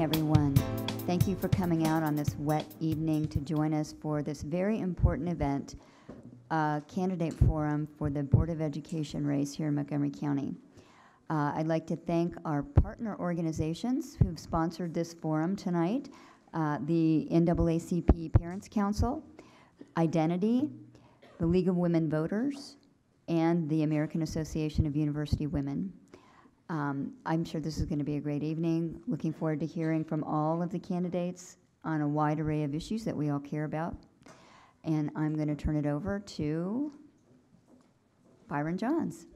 everyone. Thank you for coming out on this wet evening to join us for this very important event, candidate forum for the Board of Education race here in Montgomery County. I'd like to thank our partner organizations who've sponsored this forum tonight, the NAACP Parents Council, Identity, the League of Women Voters, and the American Association of University Women. I'm sure this is going to be a great evening. Looking forward to hearing from all of the candidates on a wide array of issues that we all care about. And I'm going to turn it over to Byron Johns.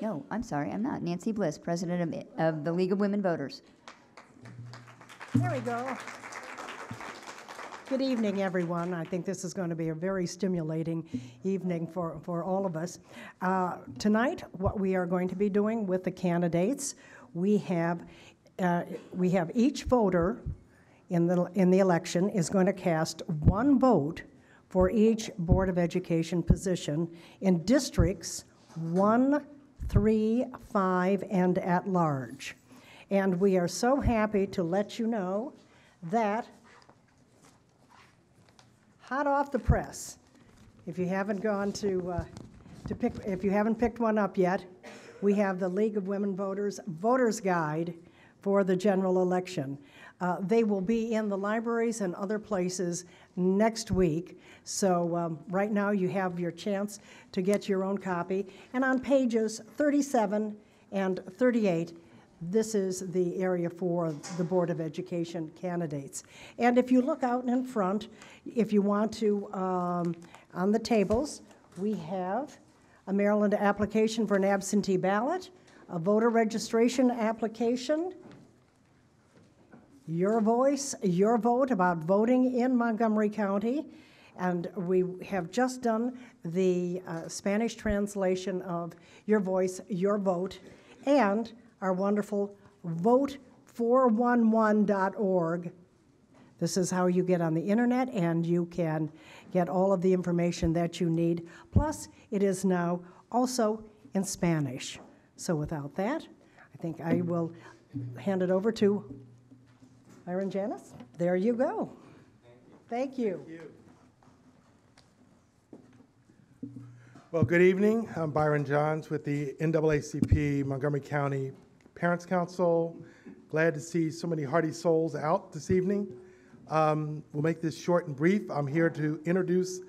No, I'm sorry, I'm not. Nancy Bliss, President of the League of Women Voters. There we go. Good evening, everyone. I think this is going to be a very stimulating evening for all of us. Tonight, what we are going to be doing with the candidates, we have each voter in the election is going to cast one vote for each Board of Education position in districts 1, 3, 5, and at large. And we are so happy to let you know that hot off the press, if you haven't gone if you haven't picked one up yet, we have the League of Women Voters Voters Guide for the general election. They will be in the libraries and other places next week. So right now you have your chance to get your own copy. And on pages 37 and 38, this is the area for the Board of Education candidates. And if you look out in front, if you want to, on the tables, we have a Maryland application for an absentee ballot, a voter registration application, your voice, your vote about voting in Montgomery County, and we have just done the Spanish translation of Your Voice, Your Vote, and our wonderful vote411.org. This is how you get on the internet, and you can get all of the information that you need. Plus, it is now also in Spanish. So without that, I think I will hand it over to Byron Janice. There you go. Thank you. Thank you. Well, good evening. I'm Byron Johns with the NAACP Montgomery County Parents Council. Glad to see so many hearty souls out this evening. We'll make this short and brief. I'm here to introduce,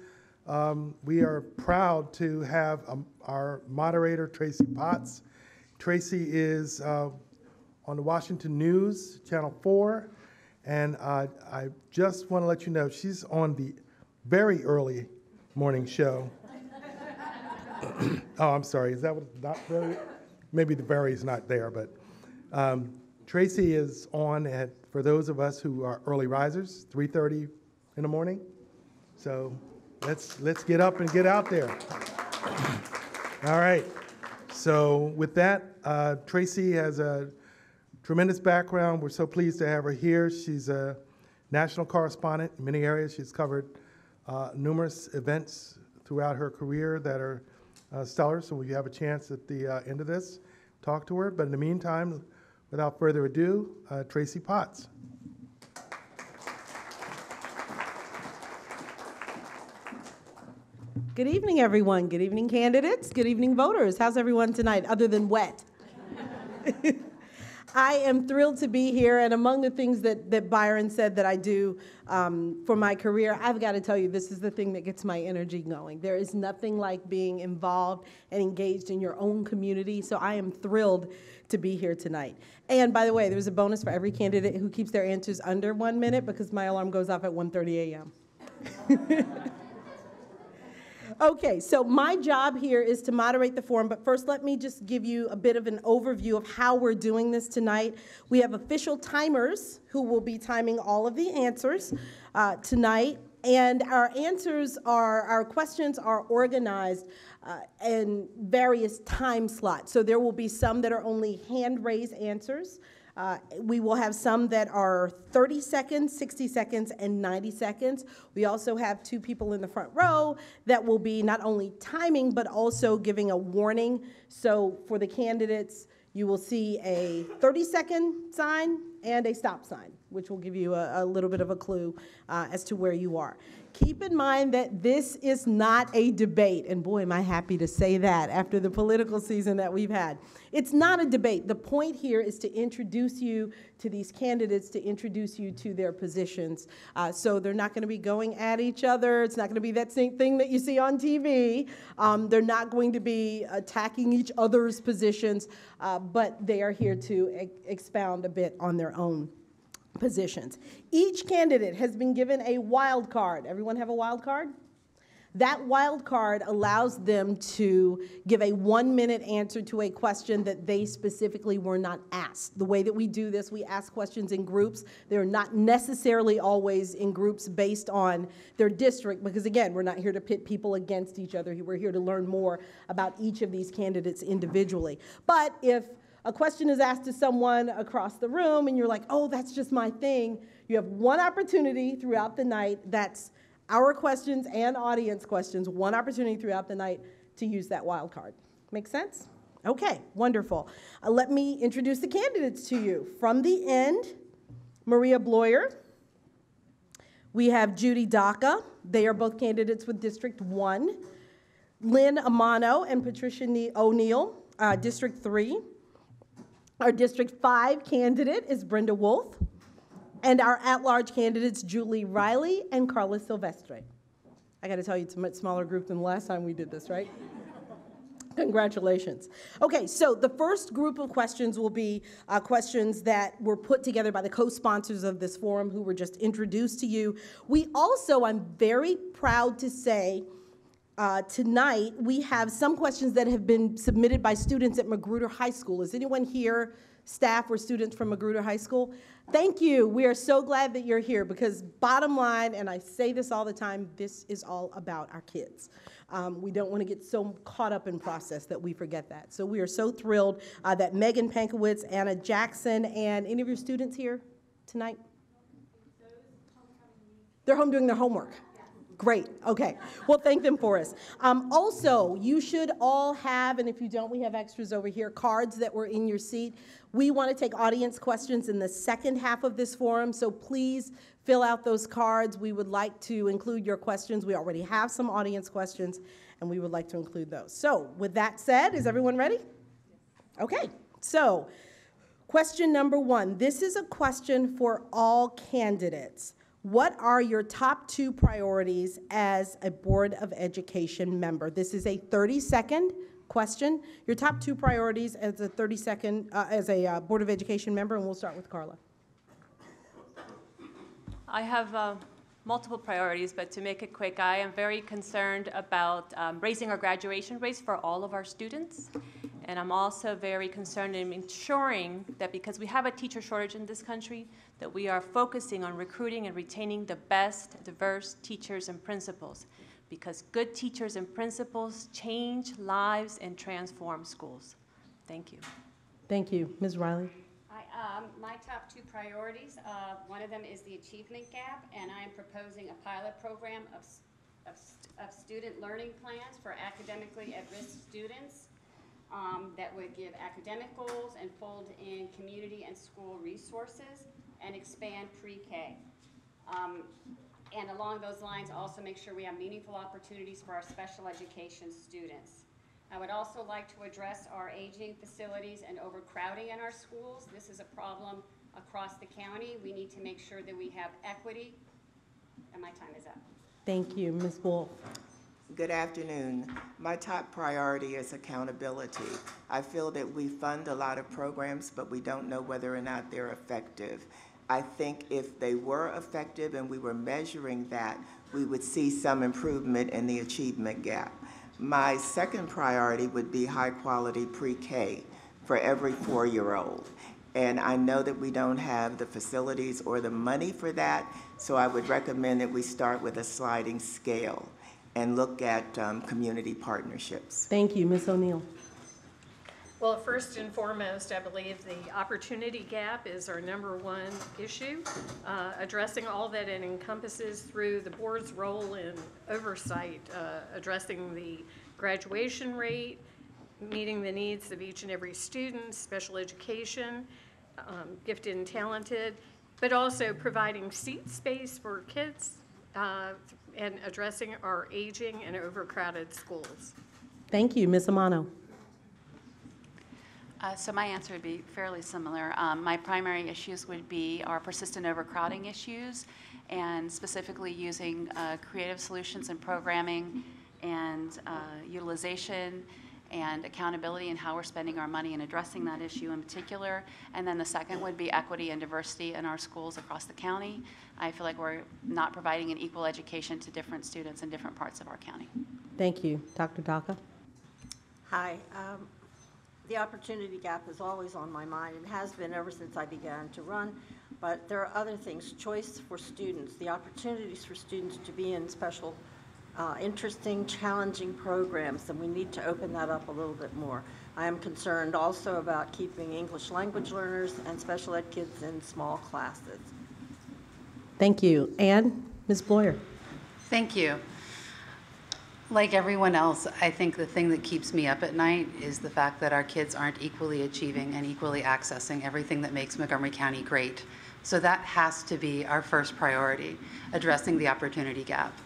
we are proud to have our moderator, Tracie Potts. Tracie is on the Washington News, Channel 4, and I just want to let you know she's on the very early morning show. Oh, I'm sorry, is that what, not very? Maybe the very's not there, but Tracie is on at, for those of us who are early risers, 3:30 in the morning. So let's get up and get out there. All right. So with that, Tracie has a tremendous background. We're so pleased to have her here. She's a national correspondent in many areas. She's covered numerous events throughout her career that are stellar. So we have a chance at the end of this, talk to her. But in the meantime, without further ado, Tracie Potts. Good evening, everyone. Good evening, candidates. Good evening, voters. How's everyone tonight, other than wet? I am thrilled to be here, and among the things that Byron said that I do for my career, I've got to tell you, this is the thing that gets my energy going. There is nothing like being involved and engaged in your own community, so I am thrilled to be here tonight. And by the way, there's a bonus for every candidate who keeps their answers under 1 minute because my alarm goes off at 1:30 a.m. Okay, so my job here is to moderate the forum, but first let me just give you a bit of an overview of how we're doing this tonight. We have official timers who will be timing all of the answers tonight, and our questions are organized in various time slots. So there will be some that are only hand-raised answers. We will have some that are 30 seconds, 60 seconds, and 90 seconds. We also have 2 people in the front row that will be not only timing, but also giving a warning. So for the candidates, You will see a 30-second sign and a stop sign, which will give you a little bit of a clue as to where you are. Keep in mind that this is not a debate, and boy, am I happy to say that after the political season that we've had. It's not a debate. The point here is to introduce you to these candidates, to introduce you to their positions. So they're not going to be going at each other. It's not going to be that same thing that you see on TV. They're not going to be attacking each other's positions, but they are here to expound a bit on their own positions. Each candidate has been given a wild card. Everyone have a wild card? That wild card allows them to give a 1-minute answer to a question that they specifically were not asked. The way that we do this, we ask questions in groups. They're not necessarily always in groups based on their district, because again, we're not here to pit people against each other. We're here to learn more about each of these candidates individually. But if a question is asked to someone across the room and you're like, oh, that's just my thing, you have one opportunity throughout the night. That's our questions and audience questions, one opportunity throughout the night to use that wild card. Make sense? Okay, wonderful. Let me introduce the candidates to you. From the end, Maria Blaeuer. We have Judy Docca. They are both candidates with District 1. Lynn Amano and Patricia O'Neill, District 3. Our District 5 candidate is Brenda Wolff, and our at-large candidates, Julie Reiley and Karla Silvestre. I got to tell you, it's a much smaller group than the last time we did this, right? Congratulations. Okay, so the first group of questions will be questions that were put together by the co-sponsors of this forum who were just introduced to you. We also, I'm very proud to say, tonight, we have some questions that have been submitted by students at Magruder High School. Is anyone here, staff or students from Magruder High School? Thank you. We are so glad that you're here because bottom line, and I say this all the time, this is all about our kids. We don't want to get so caught up in process that we forget that. So we are so thrilled that Megan Pankowitz, Anna Jackson, and any of your students here tonight? They're home doing their homework. Great, okay. Well, thank them for us. Also, you should all have, and if you don't, we have extras over here, cards that were in your seat. We want to take audience questions in the second half of this forum, so please fill out those cards. We would like to include your questions. We already have some audience questions, and we would like to include those. So, with that said, is everyone ready? Okay, so question number 1. This is a question for all candidates. What are your top 2 priorities as a Board of Education member? This is a 30-second question. Your top 2 priorities as a 30-second, as a Board of Education member, and we'll start with Karla. I have multiple priorities, but to make it quick, I am very concerned about raising our graduation rates for all of our students. And I'm also very concerned in ensuring that because we have a teacher shortage in this country, that we are focusing on recruiting and retaining the best diverse teachers and principals. Because good teachers and principals change lives and transform schools. Thank you. Thank you. Ms. Reiley. My top 2 priorities, one of them is the achievement gap, and I am proposing a pilot program of student learning plans for academically at-risk students that would give academic goals and fold in community and school resources and expand pre-K. And along those lines, also make sure we have meaningful opportunities for our special education students. I would also like to address our aging facilities and overcrowding in our schools. This is a problem across the county. We need to make sure that we have equity. And my time is up. Thank you. Ms. Wolff. Good afternoon. My top priority is accountability. I feel that we fund a lot of programs, but we don't know whether or not they're effective. I think if they were effective and we were measuring that, we would see some improvement in the achievement gap. My second priority would be high-quality pre-K for every 4-year-old. And I know that we don't have the facilities or the money for that, so I would recommend that we start with a sliding scale and look at community partnerships. Thank you. Ms. O'Neill. Well, first and foremost, I believe the opportunity gap is our #1 issue. Addressing all that it encompasses through the board's role in oversight, addressing the graduation rate, meeting the needs of each and every student, special education, gifted and talented, but also providing seat space for kids and addressing our aging and overcrowded schools. Thank you, Ms. Amano. So my answer would be fairly similar. My primary issues would be our persistent overcrowding issues, and specifically using creative solutions in programming and utilization and accountability and how we're spending our money and addressing that issue in particular. And then the second would be equity and diversity in our schools across the county. I feel like we're not providing an equal education to different students in different parts of our county. Thank you. Dr. Docca? Hi. The opportunity gap is always on my mind and has been ever since I began to run, but there are other things, choice for students, the opportunities for students to be in special, interesting, challenging programs, and we need to open that up a little bit more. I am concerned also about keeping English language learners and special ed kids in small classes. Thank you. And Ms. Blaeuer? Thank you. Like everyone else, I think the thing that keeps me up at night is the fact that our kids aren't equally achieving and equally accessing everything that makes Montgomery County great. So that has to be our first priority, addressing the opportunity gap.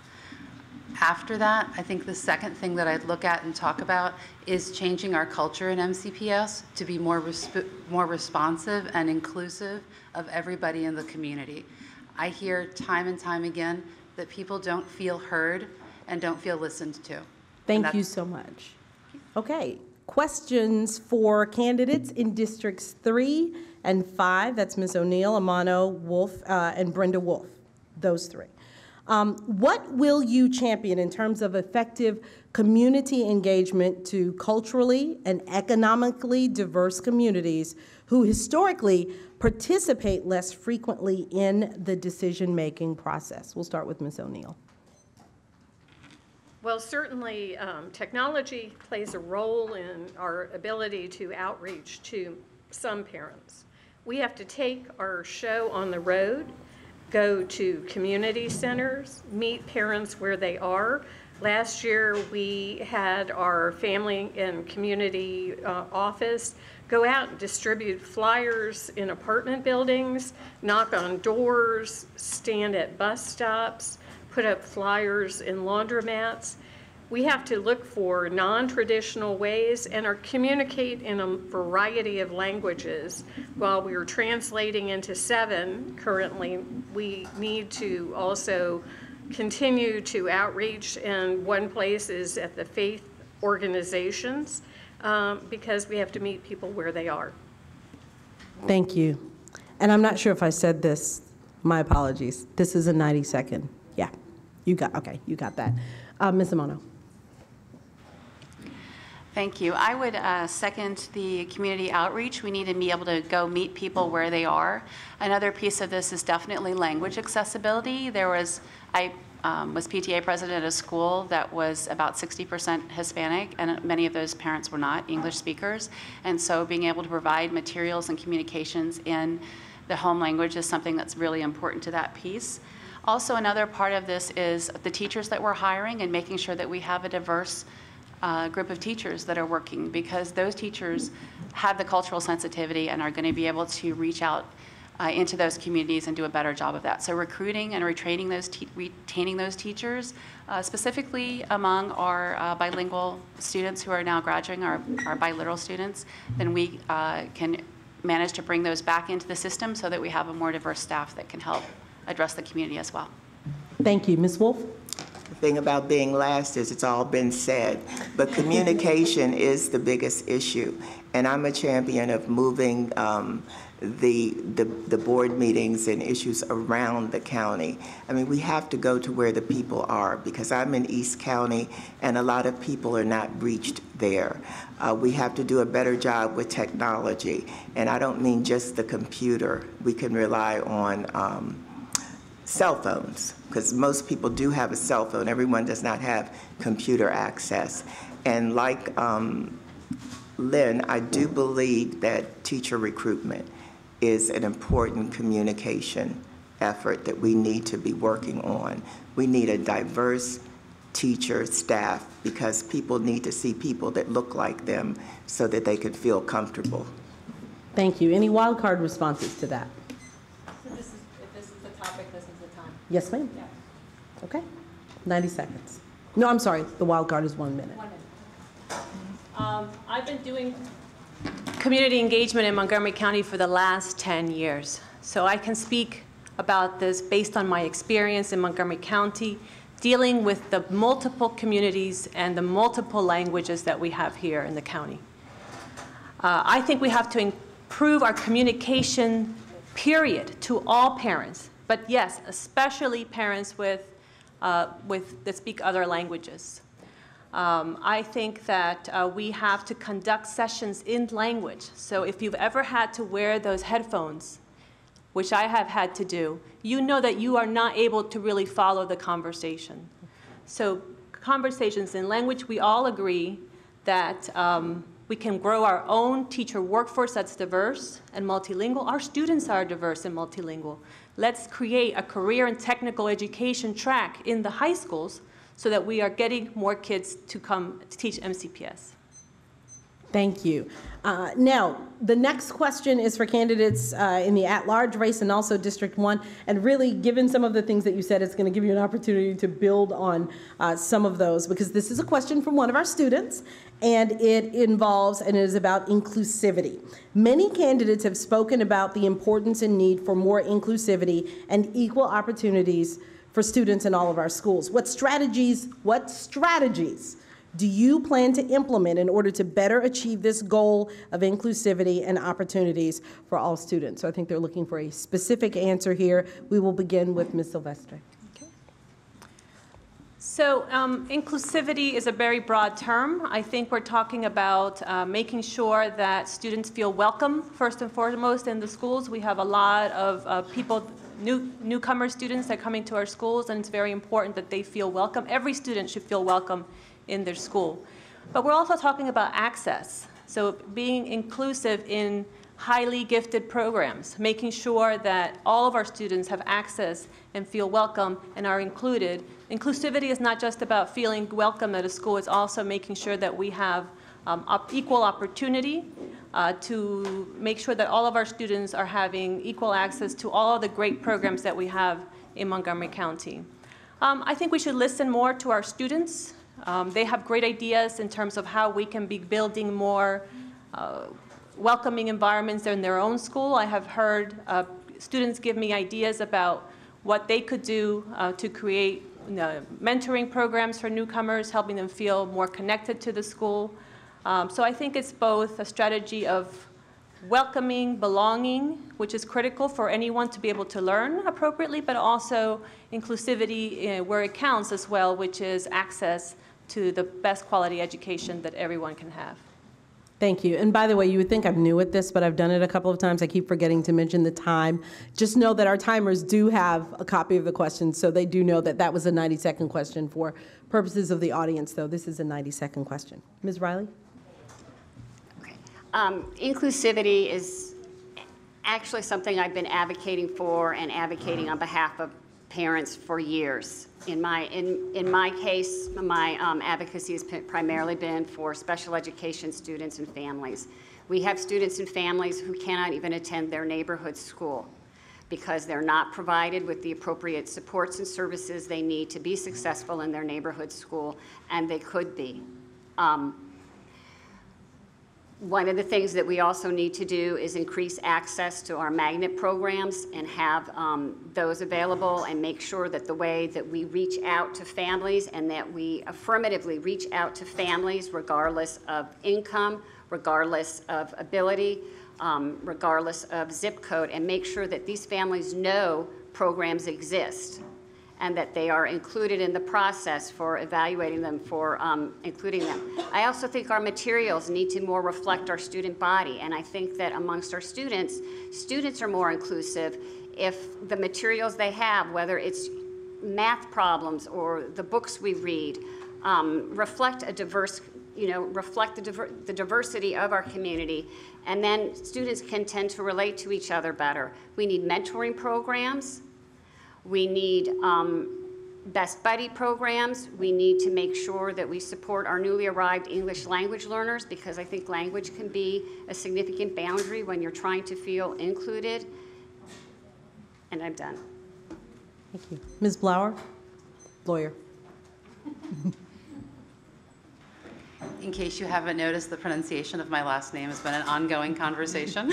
After that, I think the second thing that I'd look at and talk about is changing our culture in MCPS to be more responsive and inclusive of everybody in the community. I hear time and time again that people don't feel heard and don't feel listened to. Thank you so much. Okay, questions for candidates in Districts 3 and 5. That's Ms. O'Neill, Amano, Wolff, and Brenda Wolff, those three. What will you champion in terms of effective community engagement to culturally and economically diverse communities who historically participate less frequently in the decision-making process? We'll start with Ms. O'Neill. Well, certainly technology plays a role in our ability to outreach to some parents. We have to take our show on the road, go to community centers, meet parents where they are. Last year, we had our family and community office go out and distribute flyers in apartment buildings, knock on doors, stand at bus stops, put up flyers in laundromats. We have to look for non-traditional ways and communicate in a variety of languages. While we are translating into 7 currently, we need to also continue to outreach, and one place is at the faith organizations because we have to meet people where they are. Thank you. And I'm not sure if I said this, my apologies. This is a 90-second. Yeah, you got that. Ms. Amano. Thank you. I would second the community outreach. We need to be able to go meet people where they are. Another piece of this is definitely language accessibility. I was PTA president at a school that was about 60% Hispanic, and many of those parents were not English speakers. And so being able to provide materials and communications in the home language is something that's really important to that piece. Also, another part of this is the teachers that we're hiring and making sure that we have a diverse group of teachers that are working, because those teachers have the cultural sensitivity and are going to be able to reach out into those communities and do a better job of that. So recruiting and retaining those teachers, specifically among our bilingual students who are now graduating, our bilingual students, then we can manage to bring those back into the system so that we have a more diverse staff that can help address the community as well. Thank you. Ms. Wolff? The thing about being last is it's all been said, but communication is the biggest issue. And I'm a champion of moving the board meetings and issues around the county. I mean, we have to go to where the people are, because I'm in East County and a lot of people are not reached there. We have to do a better job with technology. And I don't mean just the computer. We can rely on cell phones, because most people do have a cell phone. Everyone does not have computer access. And like Lynn, I do believe that teacher recruitment is an important communication effort that we need to be working on. We need a diverse teacher, staff, because people need to see people that look like them so that they can feel comfortable. Thank you. Any wild card responses to that? So if this is the topic, this is the time. Yes, ma'am. Yeah. Okay. 90 seconds. No, I'm sorry. The wild card is 1 minute. 1 minute. I've been doing community engagement in Montgomery County for the last 10 years. So I can speak about this based on my experience in Montgomery County, dealing with the multiple communities and the multiple languages that we have here in the county. I think we have to improve our communication, period, to all parents. But yes, especially parents that speak other languages. I think that we have to conduct sessions in language. So if you've ever had to wear those headphones, which I have had to do, you know that you are not able to really follow the conversation. So conversations in language, we all agree that we can grow our own teacher workforce that's diverse and multilingual. Our students are diverse and multilingual. Let's create a career and technical education track in the high schools so that we are getting more kids to come to teach MCPS. Thank you. Now, the next question is for candidates in the at-large race and also District 1. And really, given some of the things that you said, it's going to give you an opportunity to build on some of those, because this is a question from one of our students, and it involves and it is about inclusivity. Many candidates have spoken about the importance and need for more inclusivity and equal opportunities for students in all of our schools. What strategies do you plan to implement in order to better achieve this goal of inclusivity and opportunities for all students? So I think they're looking for a specific answer here. We will begin with Ms. Silvestre. Okay. So inclusivity is a very broad term. I think we're talking about making sure that students feel welcome, first and foremost, in the schools. We have a lot of people, newcomer students that are coming to our schools, and it's very important that they feel welcome. Every student should feel welcome in their school. But we're also talking about access. So being inclusive in highly gifted programs, making sure that all of our students have access and feel welcome and are included. Inclusivity is not just about feeling welcome at a school, it's also making sure that we have equal opportunity to make sure that all of our students are having equal access to all of the great programs that we have in Montgomery County. I think we should listen more to our students. They have great ideas in terms of how we can be building more welcoming environments in their own school. I have heard students give me ideas about what they could do to create mentoring programs for newcomers, helping them feel more connected to the school. So I think it's both a strategy of welcoming, belonging, which is critical for anyone to be able to learn appropriately, but also inclusivity where it counts as well, which is access to the best quality education that everyone can have. Thank you. And by the way, you would think I'm new at this, but I've done it a couple of times. I keep forgetting to mention the time. Just know that our timers do have a copy of the questions, so they do know that that was a 90-second question. For purposes of the audience, though, this is a 90-second question. Ms. Reiley? Okay. Inclusivity is actually something I've been advocating for and advocating on behalf of parents for years. In my case, my advocacy has primarily been for special education students and families. We have students and families who cannot even attend their neighborhood school because they're not provided with the appropriate supports and services they need to be successful in their neighborhood school, and they could be. One of the things that we also need to do is increase access to our magnet programs and have those available, and make sure that the way that we reach out to families and that we affirmatively reach out to families regardless of income, regardless of ability, regardless of zip code, and make sure that these families know programs exist and that they are included in the process for evaluating them, for including them. I also think our materials need to more reflect our student body, and I think that amongst our students, students are more inclusive if the materials they have, whether it's math problems or the books we read, reflect a diverse, reflect the diversity of our community, and then students can tend to relate to each other better. We need mentoring programs. We need Best Buddy programs. We need to make sure that we support our newly arrived English language learners, because I think language can be a significant boundary when you're trying to feel included. And I'm done. Thank you. Ms. Blaeuer? Blaeuer. In case you haven't noticed, the pronunciation of my last name has been an ongoing conversation.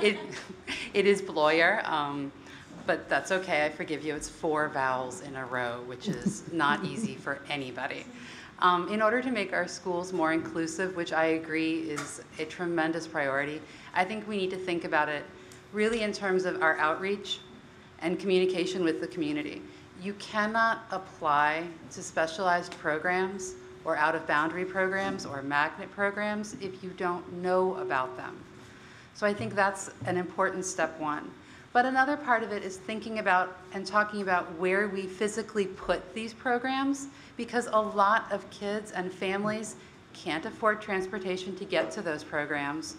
It is Blaeuer, but that's okay, I forgive you. It's 4 vowels in a row, which is not easy for anybody. In order to make our schools more inclusive, which I agree is a tremendous priority, I think we need to think about it really in terms of our outreach and communication with the community. You cannot apply to specialized programs or out-of-boundary programs or magnet programs if you don't know about them. So I think that's an important step one. But another part of it is thinking about and talking about where we physically put these programs, because a lot of kids and families can't afford transportation to get to those programs.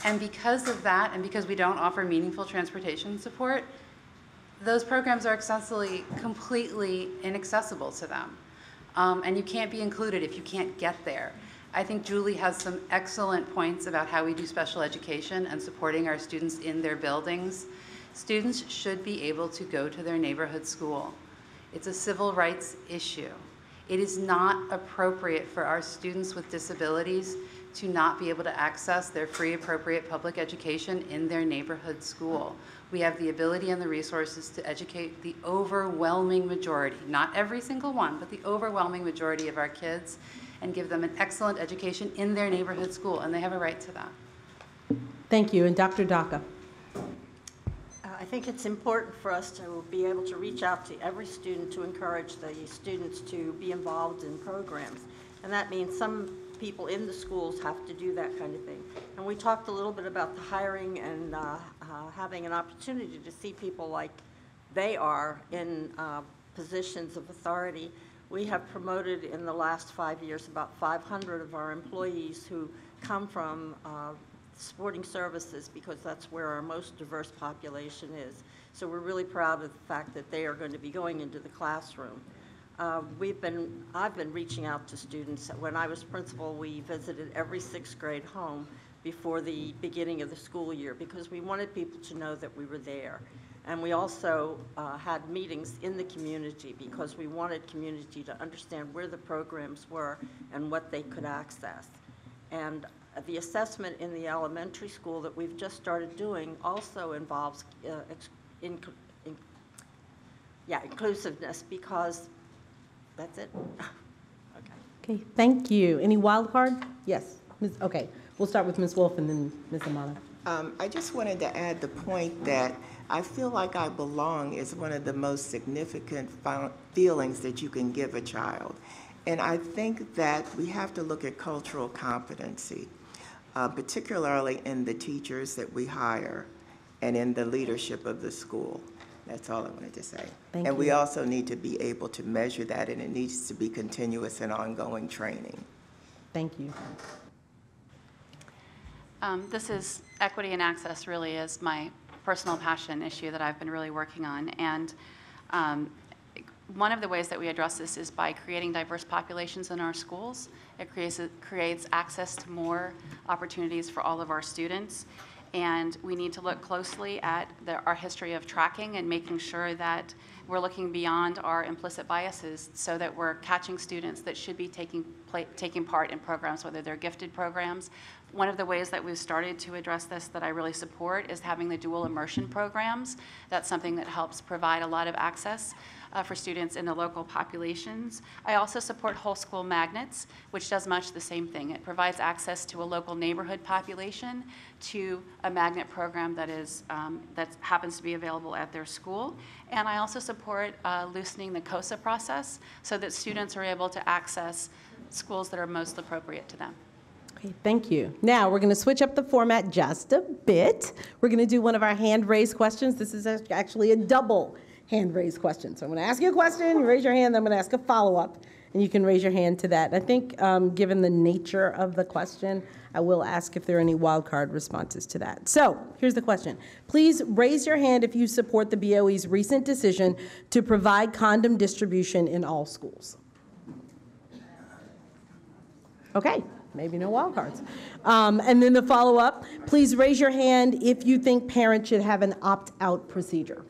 And because of that, and because we don't offer meaningful transportation support, those programs are essentially completely inaccessible to them. And you can't be included if you can't get there. I think Julie has some excellent points about how we do special education and supporting our students in their buildings. Students should be able to go to their neighborhood school. It's a civil rights issue. It is not appropriate for our students with disabilities to not be able to access their free, appropriate public education in their neighborhood school. We have the ability and the resources to educate the overwhelming majority, not every single one, but the overwhelming majority of our kids, and give them an excellent education in their neighborhood school, and they have a right to that. Thank you. And Dr. Docca? I think it's important for us to be able to reach out to every student to encourage the students to be involved in programs. And that means some people in the schools have to do that kind of thing. And we talked a little bit about the hiring and having an opportunity to see people like they are in positions of authority. We have promoted in the last 5 years about 500 of our employees who come from sporting services, because that's where our most diverse population is. So we're really proud of the fact that they are going to be going into the classroom. I've been reaching out to students. When I was principal, we visited every 6th grade home before the beginning of the school year, because we wanted people to know that we were there. And we also had meetings in the community, because we wanted community to understand where the programs were and what they could access. And the assessment in the elementary school that we've just started doing also involves inclusiveness, because that's it. Okay, thank you. Any wild card? Yes. Okay, we'll start with Ms. Wolff and then Ms. Amano. I just wanted to add the point that I feel like I belong is one of the most significant feelings that you can give a child. And I think that we have to look at cultural competency, particularly in the teachers that we hire and in the leadership of the school. That's all I wanted to say. Thank and you. We also need to be able to measure that, and it needs to be continuous and ongoing training. Thank you. This is equity and access really is my personal passion issue that I've been really working on. And one of the ways that we address this is by creating diverse populations in our schools. It creates access to more opportunities for all of our students. And we need to look closely at our history of tracking and making sure that we're looking beyond our implicit biases, so that we're catching students that should be taking part in programs, whether they're gifted programs. One of the ways that we've started to address this that I really support is having the dual immersion programs. That's something that helps provide a lot of access for students in the local populations. I also support whole school magnets, which does much the same thing. It provides access to a local neighborhood population to a magnet program that happens to be available at their school. And I also support loosening the COSA process so that students are able to access schools that are most appropriate to them. Okay, thank you. Now, we're going to switch up the format just a bit. We're going to do one of our hand-raised questions. This is actually a double hand-raised question. So I'm going to ask you a question, you raise your hand, then I'm going to ask a follow-up. And you can raise your hand to that. I think, given the nature of the question, I will ask if there are any wildcard responses to that. So here's the question. Please raise your hand if you support the BOE's recent decision to provide condom distribution in all schools. Okay, maybe no wildcards. And then the follow-up, please raise your hand if you think parents should have an opt-out procedure.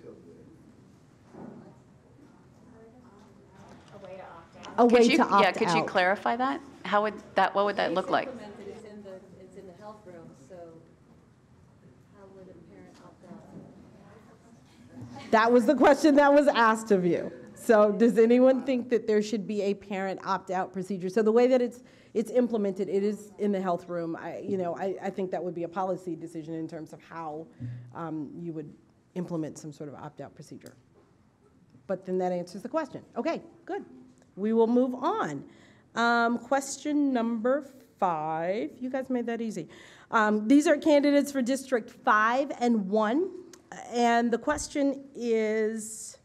A way to opt out. Yeah, could you clarify that? How would that, what would that look like? It's in the health room, so how would a parent opt out? That was the question that was asked of you. So does anyone think that there should be a parent opt-out procedure? So the way that it's implemented, it is in the health room. I think that would be a policy decision in terms of how you would implement some sort of opt-out procedure. But then that answers the question. Okay, good. We will move on. Question number 5. You guys made that easy. These are candidates for District 5 and 1. And the question is,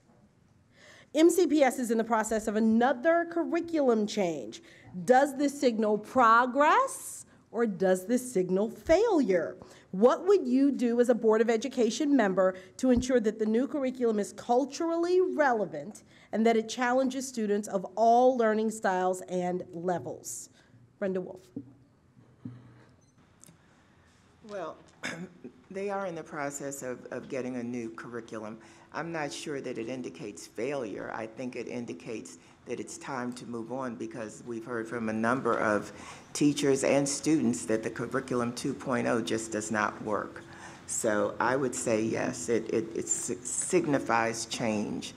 MCPS is in the process of another curriculum change. Does this signal progress or does this signal failure? What would you do as a Board of Education member to ensure that the new curriculum is culturally relevant and that it challenges students of all learning styles and levels? Brenda Wolff. Well, they are in the process of getting a new curriculum. I'm not sure that it indicates failure. I think it indicates that it's time to move on because we've heard from a number of teachers and students that the curriculum 2.0 just does not work. So I would say yes, it signifies change.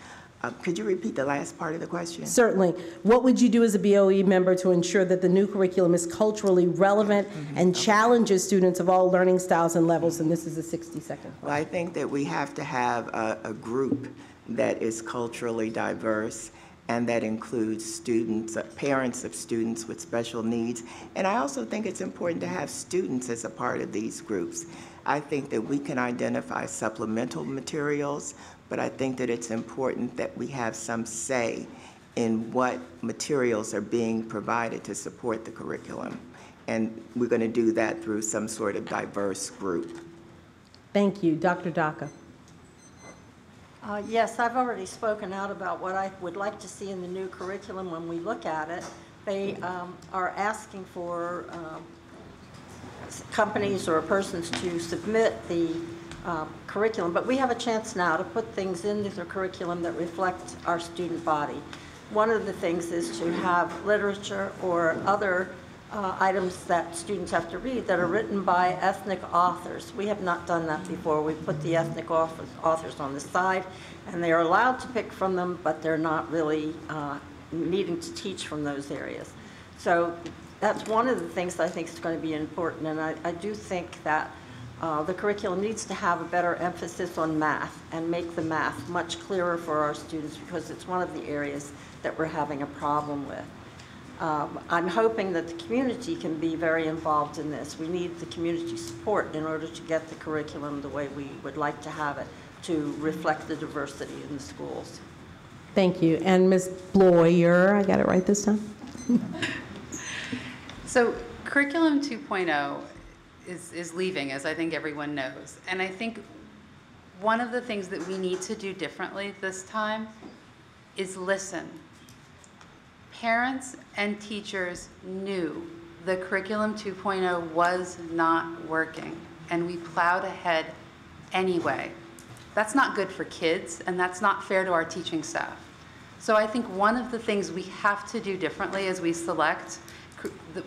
Could you repeat the last part of the question? Certainly. What would you do as a BOE member to ensure that the new curriculum is culturally relevant and challenges students of all learning styles and levels? And this is a 60-second question. Well, I think that we have to have a group that is culturally diverse and that includes students, parents of students with special needs. And I also think it's important to have students as a part of these groups. I think that we can identify supplemental materials, but I think that it's important that we have some say in what materials are being provided to support the curriculum. And we're going to do that through some sort of diverse group. Thank you. Dr. Docca. Yes, I've already spoken out about what I would like to see in the new curriculum when we look at it. They are asking for companies or persons to submit the curriculum, but we have a chance now to put things into the curriculum that reflect our student body. One of the things is to have literature or other items that students have to read that are written by ethnic authors. We have not done that before. We put the ethnic authors on the side, and they are allowed to pick from them, but they're not really needing to teach from those areas. So that's one of the things that I think is going to be important, and I do think that the curriculum needs to have a better emphasis on math and make the math much clearer for our students because it's one of the areas that we're having a problem with. I'm hoping that the community can be very involved in this. We need the community support in order to get the curriculum the way we would like to have it to reflect the diversity in the schools. Thank you. And Ms. Blaeuer, I got it right this time? So Curriculum 2.0 is leaving, as I think everyone knows. And I think one of the things that we need to do differently this time is listen. Parents and teachers knew the Curriculum 2.0 was not working, and we plowed ahead anyway. That's not good for kids, and that's not fair to our teaching staff. So I think one of the things we have to do differently as we select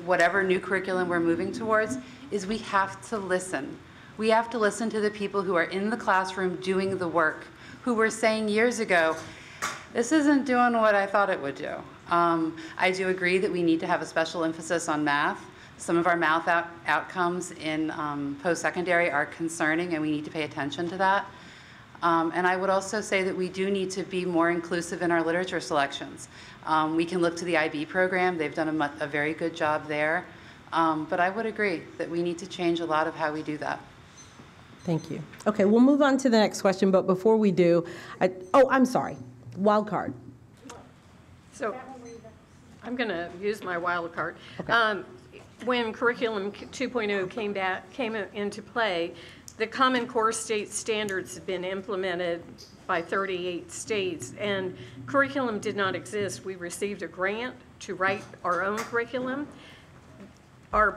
whatever new curriculum we're moving towards is we have to listen. We have to listen to the people who are in the classroom doing the work, who were saying years ago, this isn't doing what I thought it would do. I do agree that we need to have a special emphasis on math. Some of our math outcomes in post-secondary are concerning, and we need to pay attention to that. And I would also say that we do need to be more inclusive in our literature selections. We can look to the IB program. They've done a very good job there. But I would agree that we need to change a lot of how we do that. Thank you. Okay, we'll move on to the next question, but before we do, I'm sorry, wild card. So I'm going to use my wild card. Okay. When Curriculum 2.0 came into play, the Common Core state standards had been implemented by 38 states, and curriculum did not exist. We received a grant to write our own curriculum. Our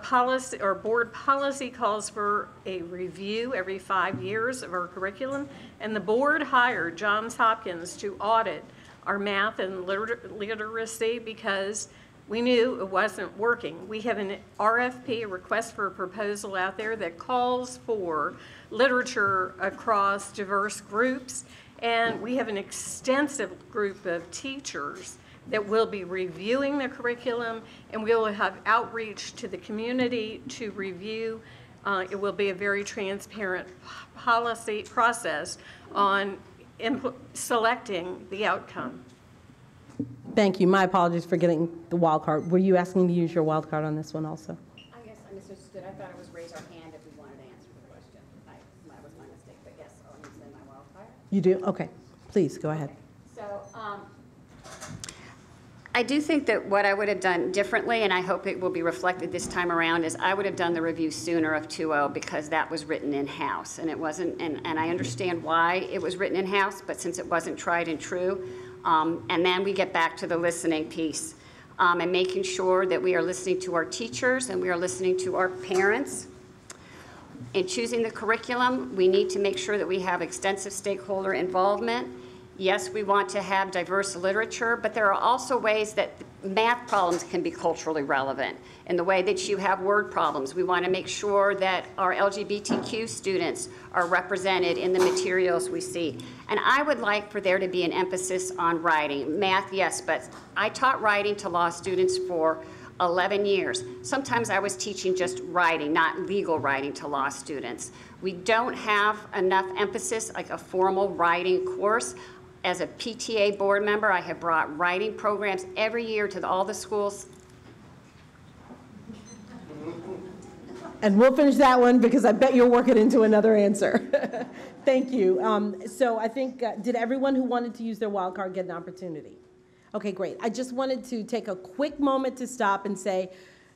board policy calls for a review every 5 years of our curriculum, and the board hired Johns Hopkins to audit our math and literacy because we knew it wasn't working. We have an RFP, a request for a proposal out there that calls for literature across diverse groups, and we have an extensive group of teachers that will be reviewing the curriculum, and we will have outreach to the community to review. It will be a very transparent policy process on selecting the outcome. Thank you. My apologies for getting the wild card. Were you asking to use your wild card on this one also? I guess I misunderstood. I thought it was raise our hand if we wanted to answer the question. That was my mistake, but yes, I'll use my wild card. You do? Okay. Please, go ahead. Okay. So, I do think that what I would have done differently, and I hope it will be reflected this time around, is I would have done the review sooner of 2.0 because that was written in-house, and it wasn't, and I understand why it was written in-house, but since it wasn't tried and true, and then we get back to the listening piece, and making sure that we are listening to our teachers and we are listening to our parents. In choosing the curriculum, we need to make sure that we have extensive stakeholder involvement. Yes, we want to have diverse literature, but there are also ways that math problems can be culturally relevant in the way that you have word problems. We want to make sure that our LGBTQ students are represented in the materials we see. And I would like for there to be an emphasis on writing. Math, yes, but I taught writing to law students for 11 years. Sometimes I was teaching just writing, not legal writing to law students. We don't have enough emphasis, like a formal writing course. As a PTA board member, I have brought writing programs every year to all the schools. And we'll finish that one because I bet you'll work it into another answer. Thank you. So I think, did everyone who wanted to use their wild card get an opportunity? Okay, great. I just wanted to take a quick moment to stop and say,